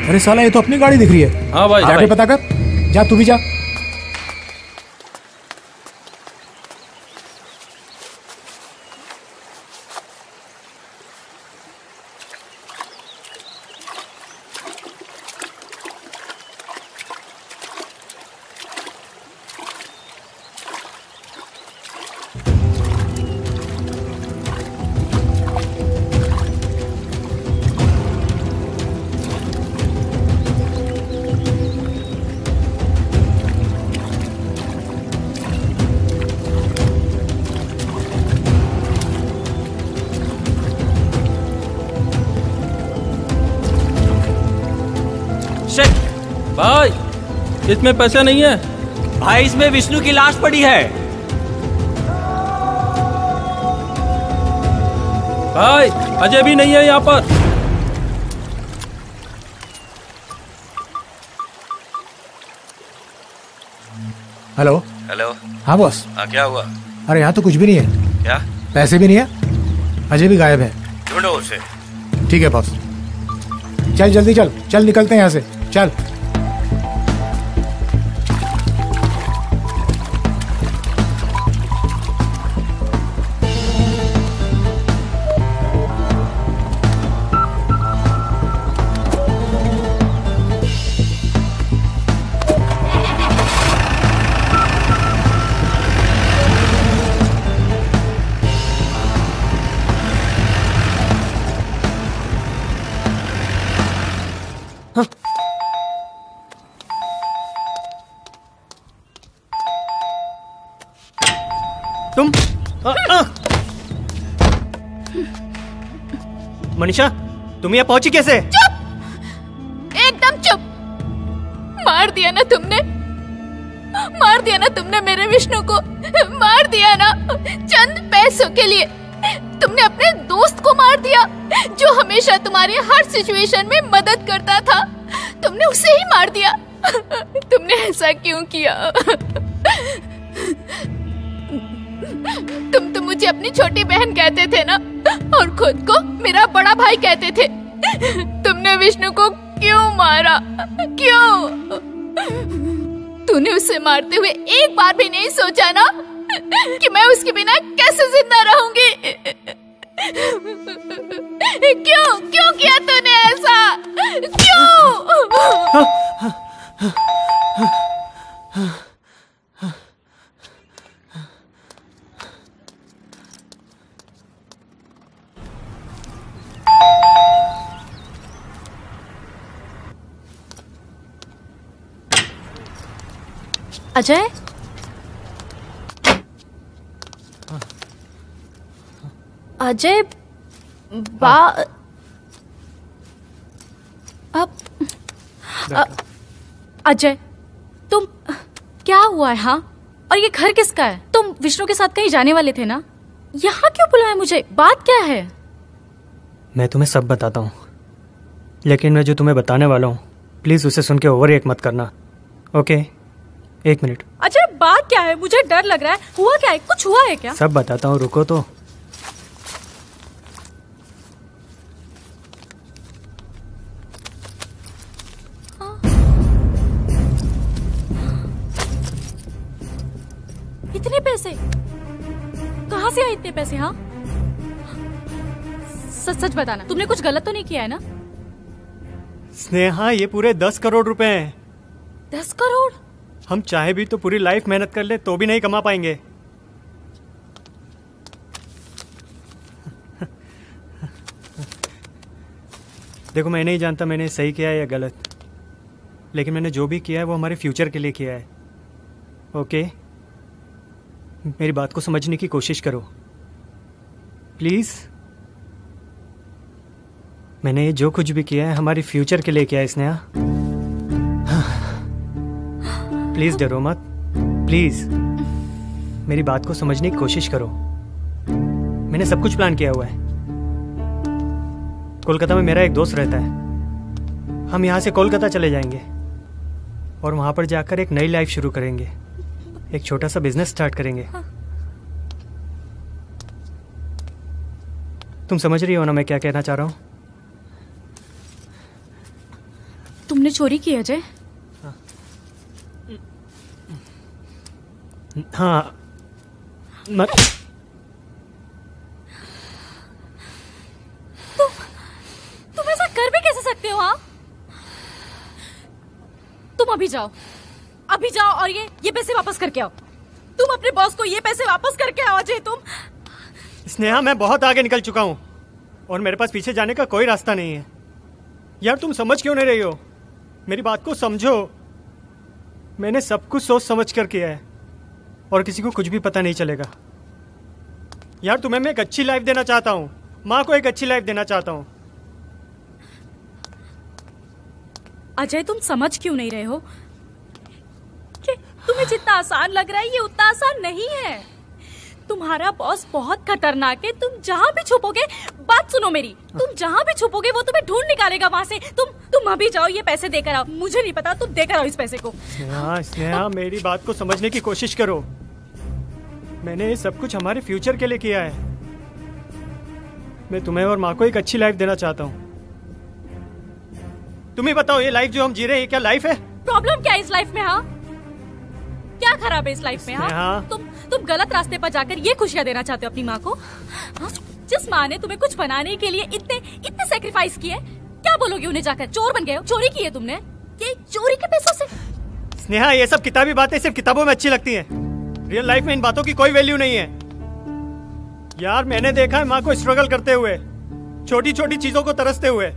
अरे साला ये तो अपनी गाड़ी दिख रही है। हाँ भाई। जाके पता कर। जा तू भी जा। इसमें पैसे नहीं है। भाई इसमें विष्णु की लाश पड़ी है। भाई अजय भी नहीं है यहाँ पर। हेलो। हेलो। हाँ बॉस। हाँ क्या हुआ? अरे यहाँ तो कुछ भी नहीं है। क्या? पैसे भी नहीं है, अजय भी गायब है। ढूंढो उसे। ठीक है बॉस। चल जल्दी चल, चल निकलते हैं यहाँ से, चल। तुम मनीषा, तुम यहाँ पहुंची कैसे? चुप, एकदम चुप। मार दिया ना तुमने, मार दिया ना तुमने मेरे विष्णु को, मार दिया ना चंद पैसों के लिए। तुमने अपने दोस्त को मार दिया जो हमेशा तुम्हारी हर सिचुएशन में मदद करता था। तुमने उसे ही मार दिया। तुमने ऐसा क्यों किया? तुम तो मुझे अपनी छोटी बहन कहते थे ना, और खुद को मेरा बड़ा भाई कहते थे। तुमने विष्णु को क्यों मारा? क्यों? तूने उसे मारते हुए एक बार भी नहीं सोचा ना कि मैं उसके बिना कैसे जिंदा रहूंगी? क्यों क्यों किया तूने ऐसा? क्यों? अजय, अजय अजय, तुम क्या हुआ है? हाँ, और ये घर किसका है? तुम विष्णु के साथ कहीं जाने वाले थे ना? यहाँ क्यों बुलाया मुझे? बात क्या है? मैं तुम्हें सब बताता हूँ, लेकिन मैं जो तुम्हें बताने वाला हूँ प्लीज उसे सुन के ओवर रिएक्ट मत करना, ओके? एक मिनट। अजय, बात क्या है? मुझे डर लग रहा है। हुआ क्या है? कुछ हुआ है क्या? सब बताता हूँ, रुको तो। इतने पैसे कहाँ से आए? इतने पैसे? हाँ, सच सच बताना, तुमने कुछ गलत तो नहीं किया है ना? स्नेहा, ये पूरे 10 करोड़ रुपए हैं। 10 करोड़? हम चाहे भी तो पूरी लाइफ मेहनत कर ले तो भी नहीं कमा पाएंगे। देखो, मैं नहीं जानता मैंने सही किया है या गलत, लेकिन मैंने जो भी किया है वो हमारे फ्यूचर के लिए किया है, ओके? मेरी बात को समझने की कोशिश करो प्लीज। मैंने ये जो कुछ भी किया है हमारे फ्यूचर के लिए किया है स्नेहा। प्लीज डरो मत, प्लीज मेरी बात को समझने की कोशिश करो। मैंने सब कुछ प्लान किया हुआ है। कोलकाता में मेरा एक दोस्त रहता है, हम यहाँ से कोलकाता चले जाएंगे और वहां पर जाकर एक नई लाइफ शुरू करेंगे, एक छोटा सा बिजनेस स्टार्ट करेंगे। तुम समझ रही हो ना मैं क्या कहना चाह रहा हूँ? तुमने चोरी की अजय? हाँ, तुम ऐसा कर भी कैसे सकते हो? हाँ, तुम अभी जाओ, अभी जाओ और ये पैसे वापस करके आओ। तुम अपने बॉस को ये पैसे वापस करके आओ अजय। तुम स्नेहा, मैं बहुत आगे निकल चुका हूँ और मेरे पास पीछे जाने का कोई रास्ता नहीं है। यार तुम समझ क्यों नहीं रही हो? मेरी बात को समझो। मैंने सब कुछ सोच समझ कर किया है और किसी को कुछ भी पता नहीं चलेगा। यार तुम्हें मैं एक अच्छी लाइफ देना चाहता हूँ, माँ को एक अच्छी लाइफ देना चाहता हूँ। अजय, तुम समझ क्यों नहीं रहे हो? तुम्हें जितना आसान लग रहा है ये उतना आसान नहीं है। तुम्हारा बॉस बहुत खतरनाक है। तुम जहाँ भी छुपोगे, बात सुनो मेरी, तुम जहाँ भी छुपोगे वो तुम्हें ढूंढ निकालेगा वहाँ से। तुम अभी जाओ, ये पैसे देकर आओ। मुझे नहीं पता, तुम देकर आओ इस पैसे को। स्नेहा मेरी बात को समझने की कोशिश करो। मैंने ये सब कुछ हमारे फ्यूचर के लिए किया है। मैं तुम्हें और माँ को एक अच्छी लाइफ देना चाहता हूँ। तुम ही बताओ, ये लाइफ जो हम जी रहे हैं क्या लाइफ है? प्रॉब्लम क्या है इस लाइफ में? हाँ, क्या खराब है इस लाइफ में? हाँ, तुम गलत रास्ते पर जाकर ये खुशियाँ देना चाहते हो अपनी माँ को। हाँ? जिस माँ ने तुम्हें कुछ बनाने के लिए इतने सेक्रीफाइस किए, क्या बोलोगे उन्हें जाकर? चोर बन गए हो? चोरी की है तुमने? ये चोरी के पैसों से? स्नेहा, ये सब किताबी बातें सिर्फ किताबों में अच्छी लगती हैं। रियल लाइफ में इन बातों की कोई वैल्यू नहीं है। यार, मैंने देखा है माँ को स्ट्रगल करते हुए, छोटी छोटी चीजों को तरसते हुए।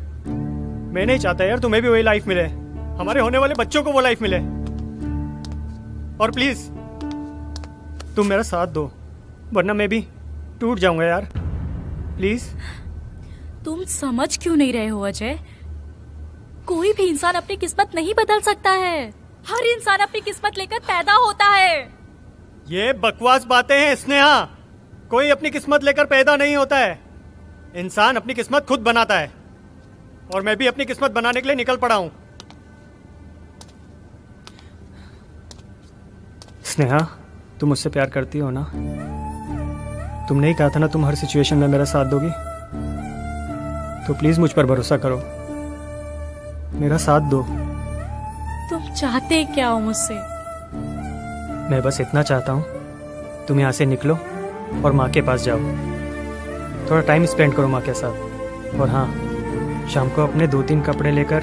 मैं नहीं चाहता यार तुम्हें भी वही लाइफ मिले, हमारे होने वाले बच्चों को वो लाइफ मिले। और प्लीज तुम मेरा साथ दो, वरना मैं भी टूट जाऊंगा यार, प्लीज। तुम समझ क्यों नहीं रहे हो अजय? कोई भी इंसान अपनी किस्मत नहीं बदल सकता है। हर इंसान अपनी किस्मत लेकर पैदा होता है। ये बकवास बातें हैं स्नेहा। कोई अपनी किस्मत लेकर पैदा नहीं होता है। इंसान अपनी किस्मत खुद बनाता है, और मैं भी अपनी किस्मत बनाने के लिए निकल पड़ा हूं। स्नेहा, तुम मुझसे प्यार करती हो ना? तुमने ही कहा था ना तुम हर सिचुएशन में मेरा साथ दोगी। तो प्लीज मुझ पर भरोसा करो, मेरा साथ दो। तुम चाहते क्या हो मुझसे? मैं बस इतना चाहता हूँ, तुम यहाँ से निकलो और माँ के पास जाओ, थोड़ा टाइम स्पेंड करो माँ के साथ। और हाँ, शाम को अपने 2-3 कपड़े लेकर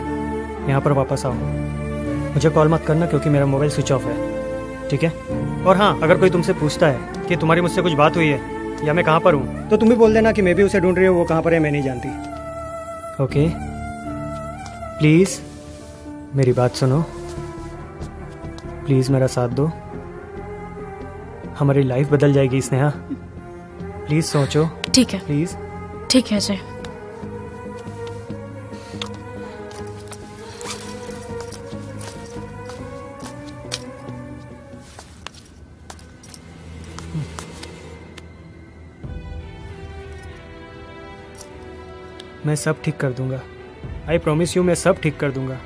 यहाँ पर वापस आओ। मुझे कॉल मत करना क्योंकि मेरा मोबाइल स्विच ऑफ है, ठीक है? और हाँ, अगर कोई तुमसे पूछता है कि तुम्हारी मुझसे कुछ बात हुई है या मैं कहाँ पर हूँ, तो तुम भी बोल देना कि मैं भी उसे ढूंढ रही हूँ, वो कहाँ पर है मैं नहीं जानती। ओके? प्लीज मेरी बात सुनो, प्लीज मेरा साथ दो। हमारी लाइफ बदल जाएगी स्नेहा, प्लीज सोचो। ठीक है, प्लीज। ठीक है अजय। मैं सब ठीक कर दूंगा। आई प्रॉमिस यू, मैं सब ठीक कर दूंगा।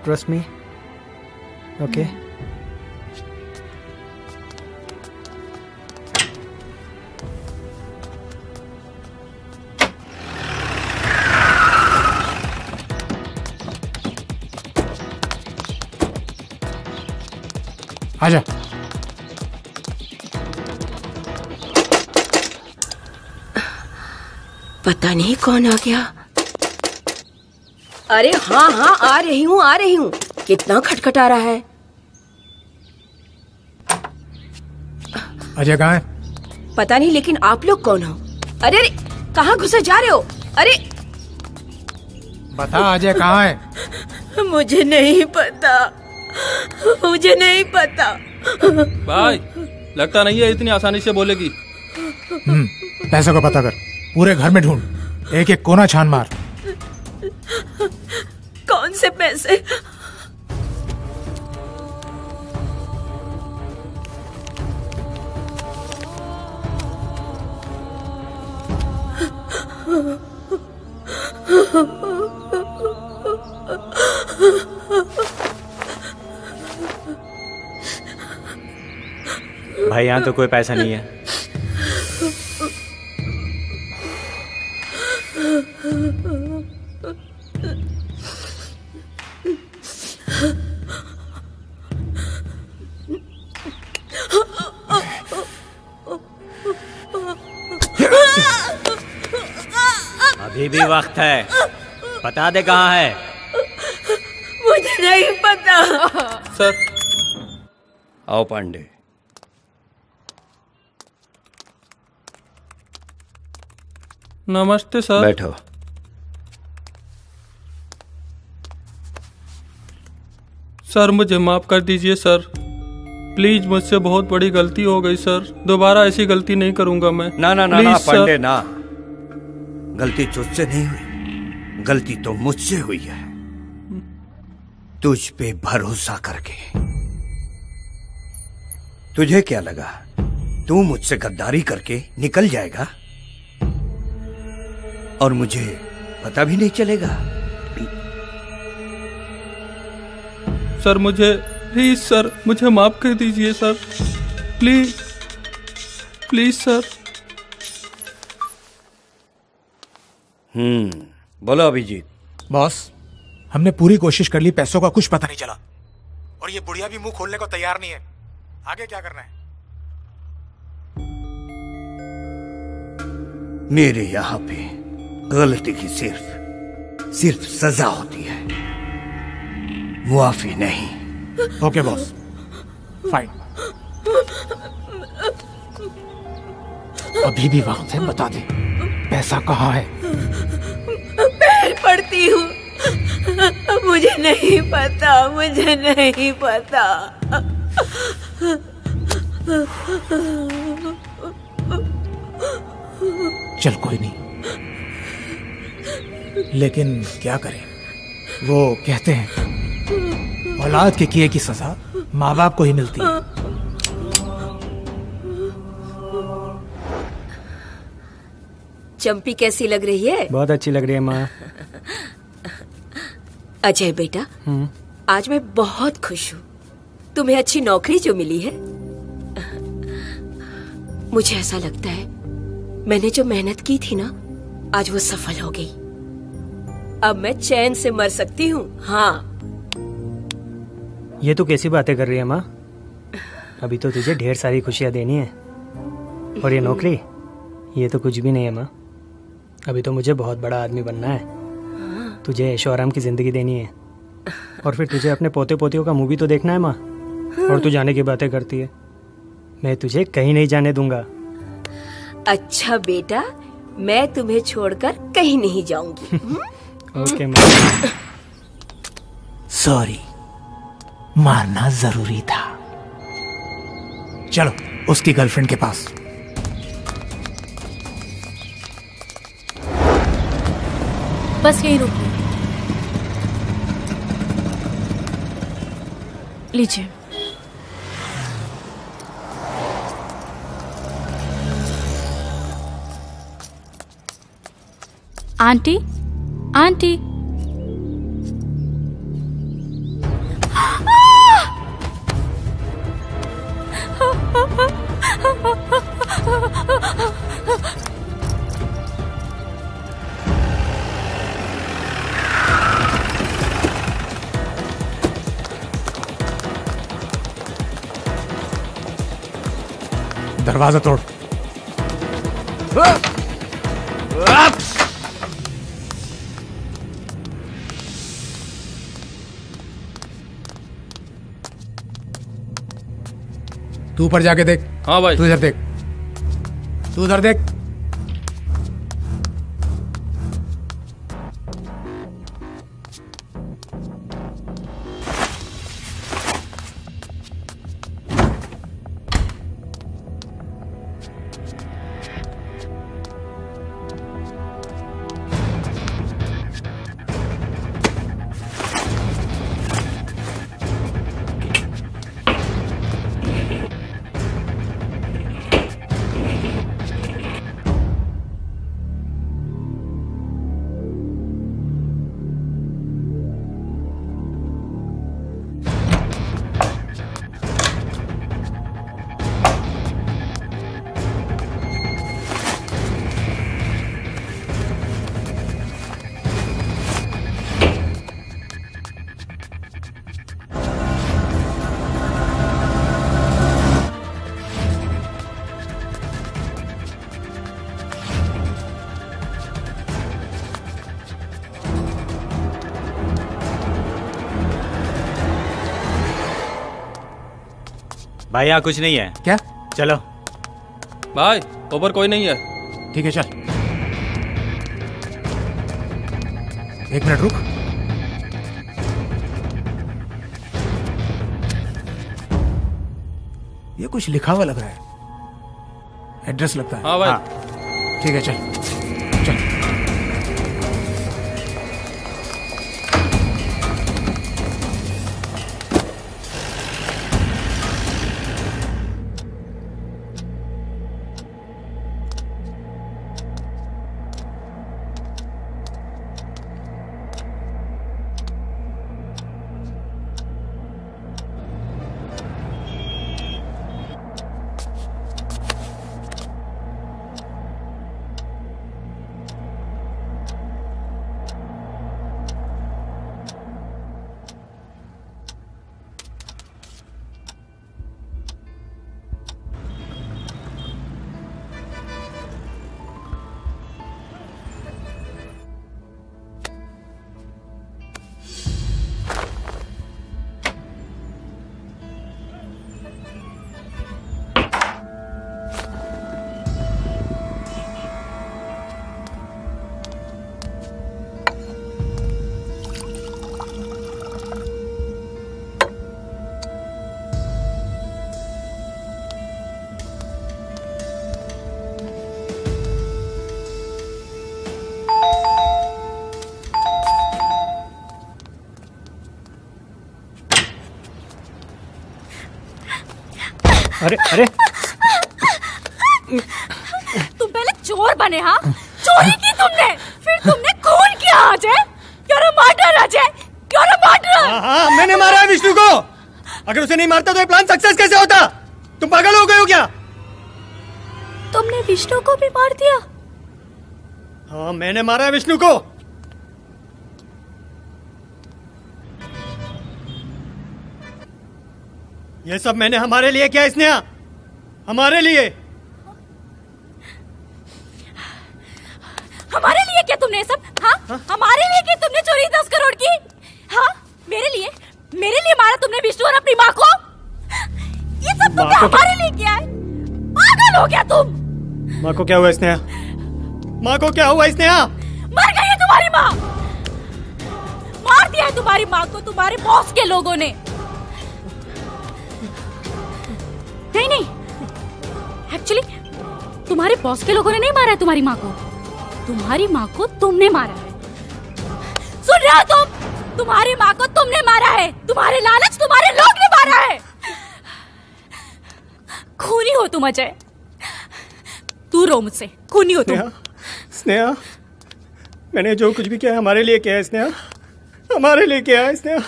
Trust me, okay? आजा। पता नहीं कौन आ गया। अरे हाँ हाँ, आ रही हूँ। कितना खटखटा रहा है। अजय कहाँ है? पता नहीं, लेकिन आप लोग कौन हो? अरे अरे, कहाँ घुसे जा रहे हो? अरे बता, अजय कहाँ है? मुझे नहीं पता, मुझे नहीं पता। भाई, लगता नहीं है इतनी आसानी से बोलेगी। पैसों का पता कर, पूरे घर में ढूंढ, एक एक कोना छान मार। कौन से पैसे? भाई, यहाँ तो कोई पैसा नहीं है। अभी भी वक्त है, बता दे कहाँ है। मुझे नहीं पता। सर। आओ पांडे। नमस्ते सर। बैठो। सर, मुझे माफ कर दीजिए सर, प्लीज, मुझसे बहुत बड़ी गलती हो गई सर। दोबारा ऐसी गलती नहीं करूंगा मैं। ना ना ना ना पांडे ना, गलती तुझसे नहीं हुई, गलती तो मुझसे हुई है। तुझ पे भरोसा करके तुझे क्या लगा तू मुझसे गद्दारी करके निकल जाएगा और मुझे पता भी नहीं चलेगा? सर मुझे प्लीज सर मुझे माफ कर दीजिए सर, प्लीज प्लीज सर। बोलो अभिजीत। बॉस, हमने पूरी कोशिश कर ली, पैसों का कुछ पता नहीं चला और ये बुढ़िया भी मुंह खोलने को तैयार नहीं है। आगे क्या करना है? मेरे यहाँ पे गलती की सिर्फ सजा होती है, मुआफी नहीं। Okay boss, fine. अभी भी वक्त है, बता दे पैसा कहाँ है। पैर पड़ती हूँ, मुझे नहीं पता, मुझे नहीं पता। चल कोई नहीं, लेकिन क्या करें, वो कहते हैं औलाद के किए की सजा माँ बाप को ही मिलती है। चंपी कैसी लग रही है? बहुत अच्छी लग रही है माँ। अजय बेटा, आज मैं बहुत खुश हूँ। तुम्हें अच्छी नौकरी जो मिली है। मुझे ऐसा लगता है मैंने जो मेहनत की थी ना, आज वो सफल हो गई। अब मैं चैन से मर सकती हूँ। हाँ। ये तो कैसी बातें कर रही है माँ? अभी तो तुझे ढेर सारी खुशियाँ देनी है, और ये नौकरी, ये तो कुछ भी नहीं है माँ। अभी तो मुझे बहुत बड़ा आदमी बनना है। तुझे ऐशो आराम की जिंदगी देनी है, और फिर तुझे अपने पोते पोतियों का मूवी तो देखना है माँ। और तू जाने की बातें करती है, मैं तुझे कहीं नहीं जाने दूंगा। अच्छा बेटा, मैं तुम्हें छोड़कर कहीं नहीं जाऊंगी। ओके माँ। सॉरी, मारना जरूरी था। चलो उसकी गर्लफ्रेंड के पास। बस यहीं रुकिए। लीजिए। Aunty, aunty. दरवाजा तोड़। तू ऊपर जाके देख। हाँ भाई। तू इधर देख, तू उधर देख। भाई यहाँ कुछ नहीं है। क्या? चलो भाई, ऊपर कोई नहीं है। ठीक है चल। एक मिनट रुक। ये कुछ लिखा हुआ लग रहा है, एड्रेस लगता है। हाँ भाई। ठीक है चल चल। अरे अरे तुम पहले चोर बने, हाँ? चोरी की तुमने, फिर तुमने खून किया Ajay. You're a martyr, Ajay. You're a martyr। हाँ, मैंने मारा है विष्णु को। अगर उसे नहीं मारता तो ये प्लान सक्सेस कैसे होता? तुम पागल हो गए हो क्या? तुमने विष्णु को भी मार दिया? हाँ, मैंने मारा है विष्णु को। ये सब मैंने हमारे लिए किया स्नेहा, हमारे लिए। हमारे लिए क्या तुमने सब? हाँ? हमारे लिए क्या तुमने चोरी 10 करोड़ की? हाँ? मेरे लिए मारा तुमने विष्णु और अपनी माँ को? ये सब तुमने हमारे लिए किया है? पागल हो गया तुम? माँ को क्या हुआ स्नेहा? माँ को क्या हुआ स्नेहा? मर गई है तुम्हारी माँ। मार दिया है तुम्हारी माँ को तुम्हारे बॉस के लोगों ने। नहीं, एक्चुअली तुम्हारे बॉस के लोगों ने नहीं मारा है तुम्हारी माँ को। तुम्हारी माँ को तुमने मारा है। सुन रहे हो तुम? तुम्हारी माँ को तुमने मारा है। तुम्हारे लालच तुम्हारे लोग ने मारा है। खूनी हो तुम अजय। तू रो मुझसे, खूनी हो तुम। स्नेहा, मैंने जो कुछ भी किया हमारे लिए किया है स्नेहा, हमारे लिए किया है स्नेहा।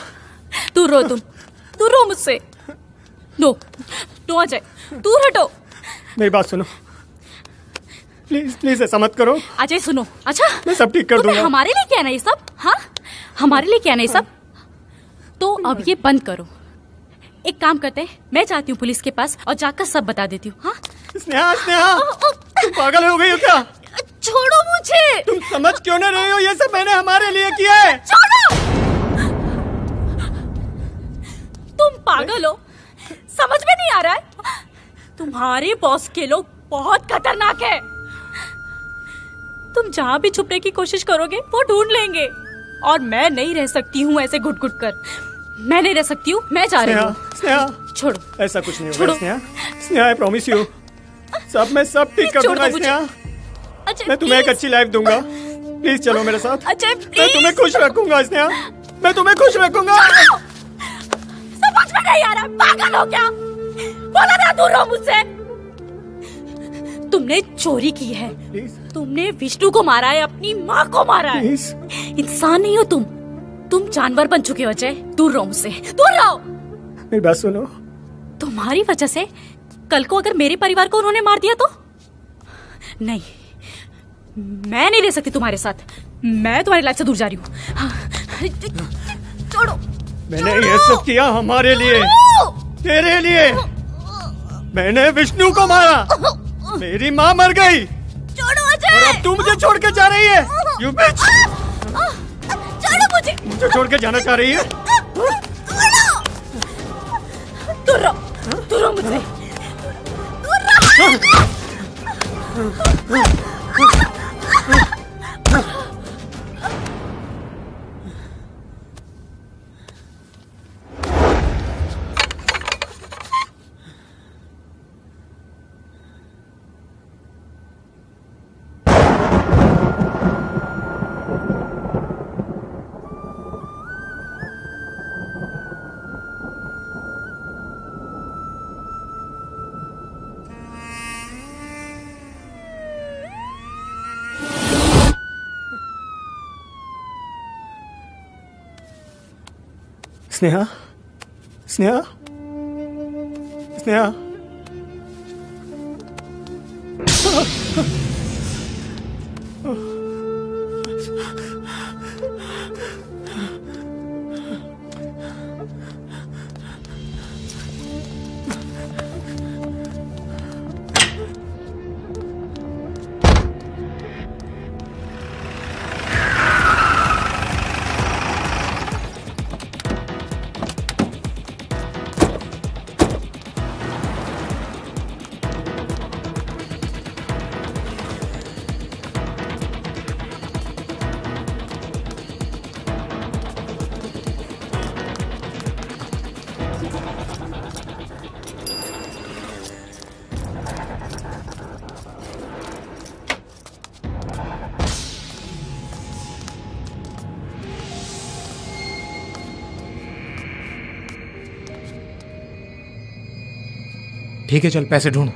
तू रो मुझसे। नो अजय, दूर हटो। मेरी बात सुनो, प्लीज ऐसा मत करो। अजय सुनो। अच्छा, मैं सब ठीक कर दूंगा। हमारे लिए क्या है ना ये सब? हाँ, हमारे लिए क्या है ना ये सब? तो अब ये बंद करो। एक काम करते हैं, मैं जाती हूँ पुलिस के पास और जाकर सब बता देती हूँ। हाँ? स्नेहा, तुम पागल हो गई हो क्या? छोड़ो मुझे। तुम समझ क्यों ना रही हो? ये सब मैंने हमारे लिए किया है। छोड़ो। तुम पागल हो? समझ में नहीं आ रहा है? तुम्हारे बॉस के लोग बहुत खतरनाक है। तुम जहाँ भी छुपने की कोशिश करोगे वो ढूंढ लेंगे, और मैं नहीं रह सकती हूँ ऐसे घुट घुट कर। मैं नहीं रह सकती हूँ, मैं जा रही हूँ। स्नेहा, छोड़ो। ऐसा कुछ नहीं होगा Sneha. Sneha, I promise you, मैं सब ठीक कर दूंगा स्नेहा। मैं तुम्हें एक अच्छी लाइफ दूंगा। प्लीज चलो मेरे साथ। मैं तुम्हें खुश रखूंगा स्नेहा, मैं तुम्हें खुश रखूंगा। समझ में नहीं आ रहा, पागल हो क्या? बोला ना, दूर रहो मुझसे। तुमने चोरी की है। तुमने विष्णु को मारा है, अपनी माँ को मारा है। इंसान नहीं हो तुम जानवर बन चुके हो अजय। दूर रहो मुझसे, दूर रहो। मेरी बात सुनो। तुम्हारी वजह से कल को अगर मेरे परिवार को उन्होंने मार दिया तो? नहीं, मैं नहीं रह सकती तुम्हारे साथ। मैं तुम्हारी लाइफ से दूर जा रही हूँ। छोड़ो। मैंने ये सब किया हमारे लिए, तेरे लिए। मैंने विष्णु को मारा, मेरी माँ मर गई, और अब तू मुझे छोड़ के जा रही है। यू बिच। छोड़ो मुझे छोड़ के जाना चाह रही है? दूर रहो मुझसे। स्नेहा, स्नेहा, स्नेहा। ठीक है चल पैसे ढूंढ।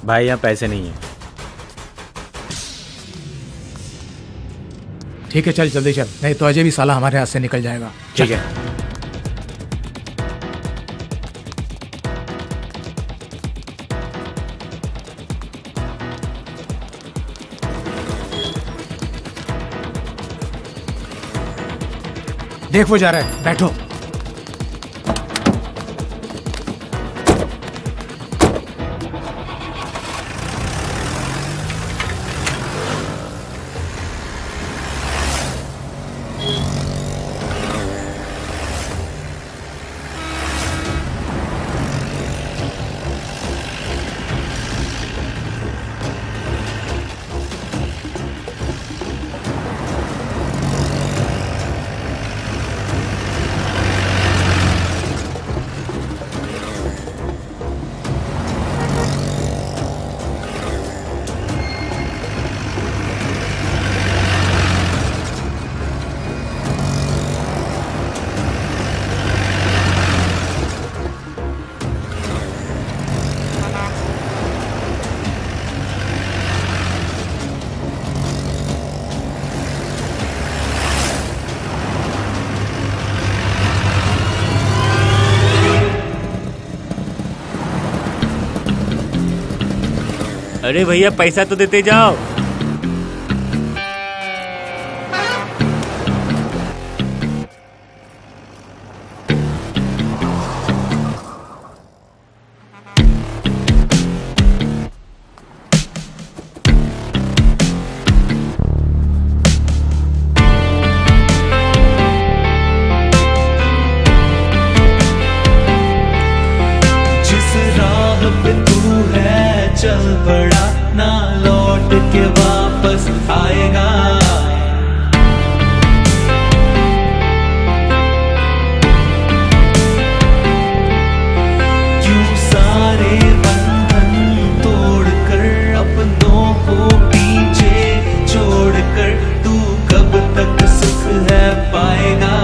भाई यहाँ पैसे नहीं है। ठीक है चल जल्दी चल, नहीं तो अजय भी साला हमारे हाथ से निकल जाएगा। ठीक है। देख वो जा रहा है, बैठो। अरे भैया पैसा तो देते जाओ। जिस राह पे तू है चल पड़ा, ना लौट के वापस आएगा। क्यों सारे बंधन तोड़कर अपनों को पीछे छोड़कर तू कब तक सुख है पाएगा,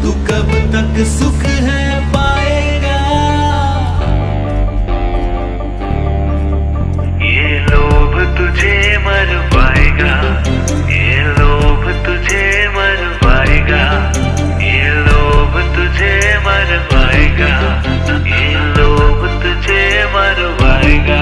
तू कब तक सुख है पाएगा। ये लोभ तुझे मरवाएगा, ये लोभ तुझे मरवाएगा, ये लोभ तुझे मरवाएगा, ये लोभ तुझे मरवाएगा।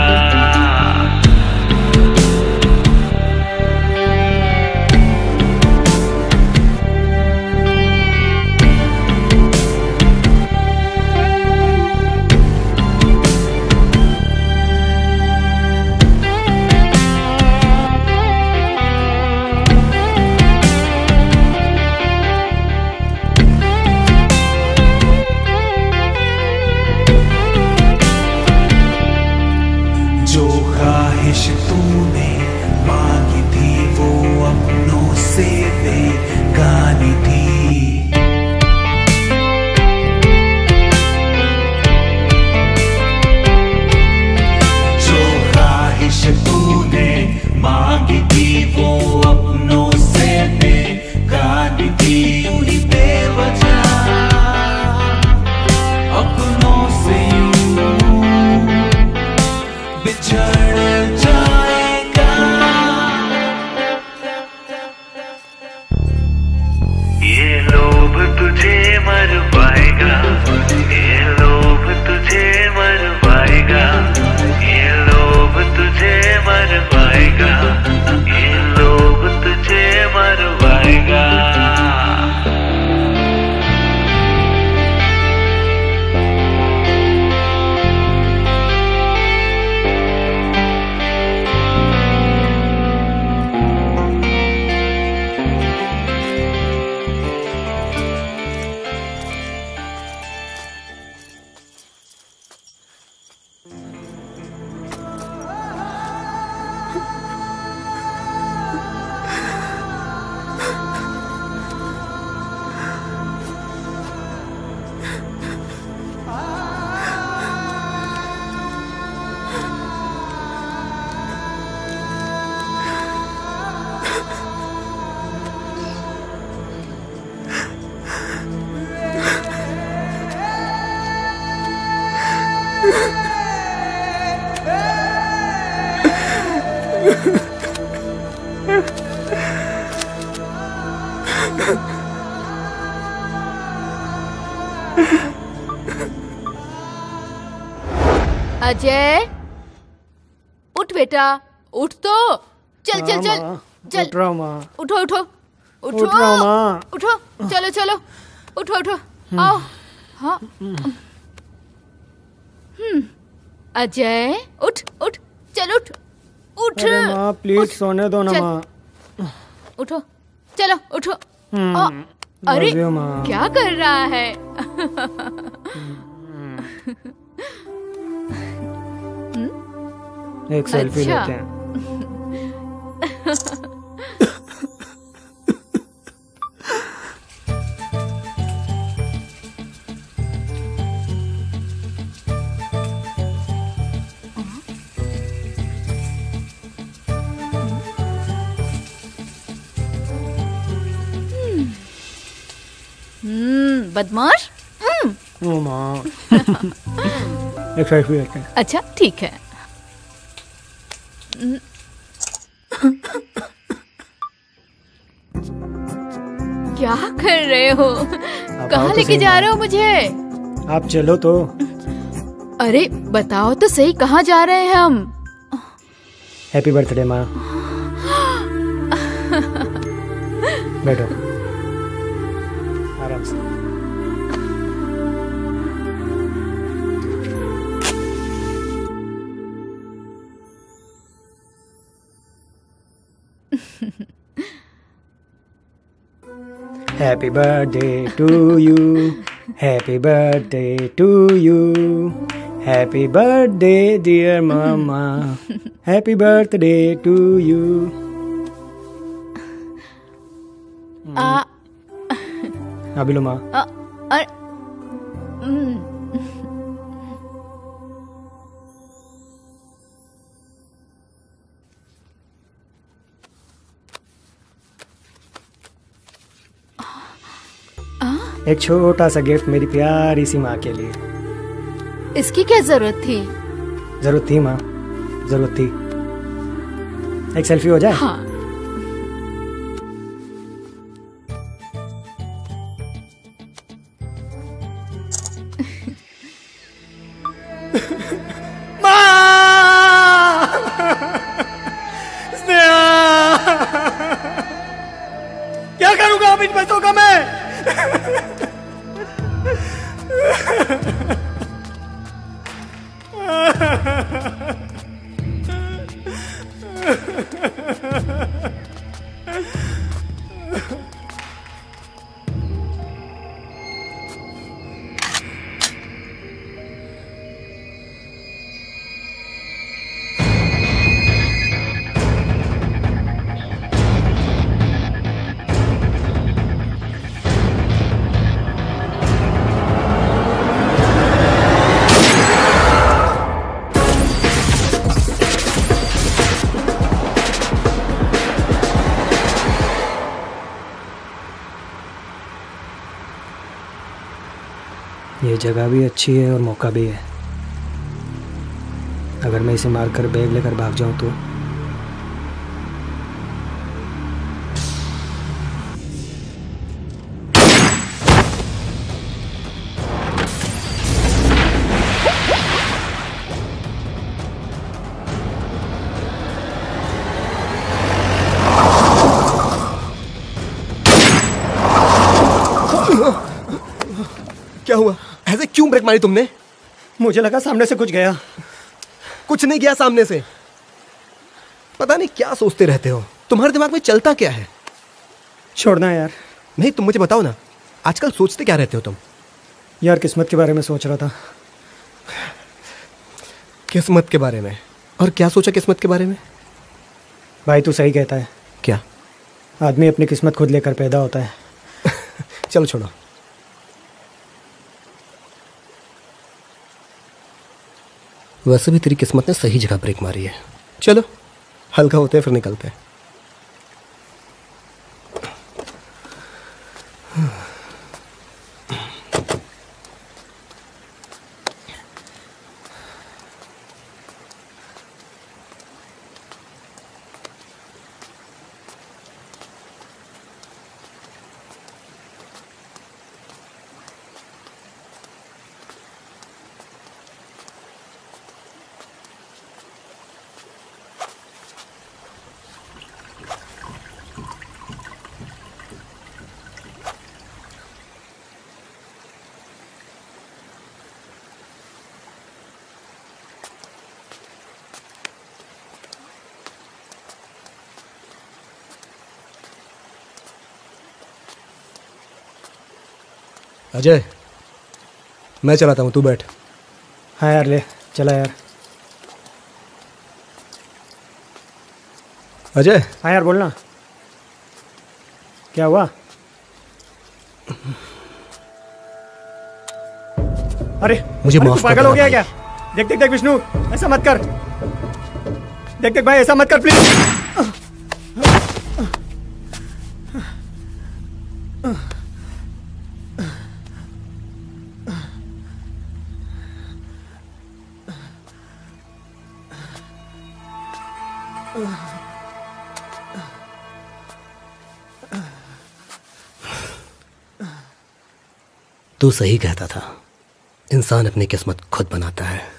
जो ख्वाहिश तूने मांगी थी वो अपनों से बेगानी थी। जो ख्वाहिश तूने मांगी थी वो अपनों से बेगानी थी। पूरी बेवजह अपनों से बिछड़ जाएगा। ये लोभ तुझे मरवाएगा, ये लोभ तुझे मरवाएगा, ये लोभ तुझे मरवाएगा, ये लोभ तुझे मरवाएगा। अजय उठ बेटा, उठ तो। चल चल चल चल। उठ रहा हूँ माँ। उठो उठो उठो। उठ रहा हूँ माँ। उठो, चलो चलो, उठो उठो, आओ। हाँ। अजय उठ उठ, चल उठ उठ। अरे माँ प्लीज सोने दो ना चल। माँ। उठो, चलो उठो। अरे लव यू, माँ। क्या कर रहा है? एक सेल्फी अच्छा। लेते हैं। बदमाश। ओ माँ। एक सेल्फी लेते हैं। अच्छा ठीक है। क्या कर रहे हो? कहाँ तो लेके सही जा माँ। रहे हो मुझे? आप चलो तो। अरे बताओ तो सही, कहाँ जा रहे हैं हम? हैप्पी बर्थडे माँ। बैठो आराम से। Happy birthday to you. Happy birthday to you. Happy birthday dear mama. Happy birthday to you. अभी लो माँ। एक छोटा सा गिफ्ट मेरी प्यारी सी माँ के लिए। इसकी क्या जरूरत थी? जरूरत थी माँ, जरूरत थी। एक सेल्फी हो जाए? हाँ। क्या करूंगा अब इन पैसों का मैं? ये जगह भी अच्छी है और मौका भी है। अगर मैं इसे मारकर बैग लेकर भाग जाऊं तो? क्या हुआ? ऐसे क्यों ब्रेक मारी तुमने? मुझे लगा सामने से कुछ गया। कुछ नहीं गया सामने से। पता नहीं क्या सोचते रहते हो, तुम्हारे दिमाग में चलता क्या है? छोड़ना यार। नहीं तुम मुझे बताओ ना, आजकल सोचते क्या रहते हो तुम? यार किस्मत के बारे में सोच रहा था। किस्मत के बारे में? और क्या सोचा किस्मत के बारे में? भाई तू सही कहता है। क्या? आदमी अपनी किस्मत खुद लेकर पैदा होता है। चलो छोड़ो। वैसे भी तेरी किस्मत ने सही जगह ब्रेक मारी है। चलो हल्का होते हैं फिर निकलते हैं। अजय, मैं चलाता हूँ, तू बैठ। हाँ यार, ले चला यार। अजय। हाँ यार, बोलना। क्या हुआ? अरे मुझे माफ कर पागल हो गया क्या? देख देख देख विष्णु, ऐसा मत कर। देख देख भाई, ऐसा मत कर प्लीज। तू सही कहता था, इंसान अपनी किस्मत खुद बनाता है।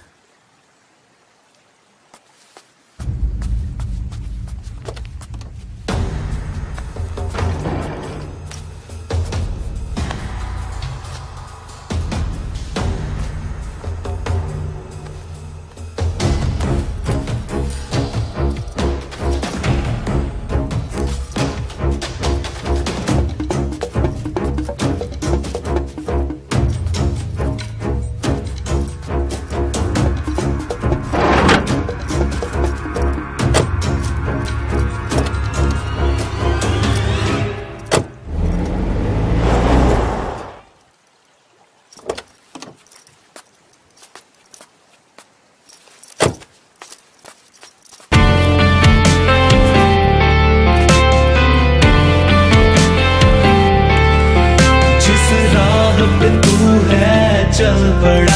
चल पड़ा।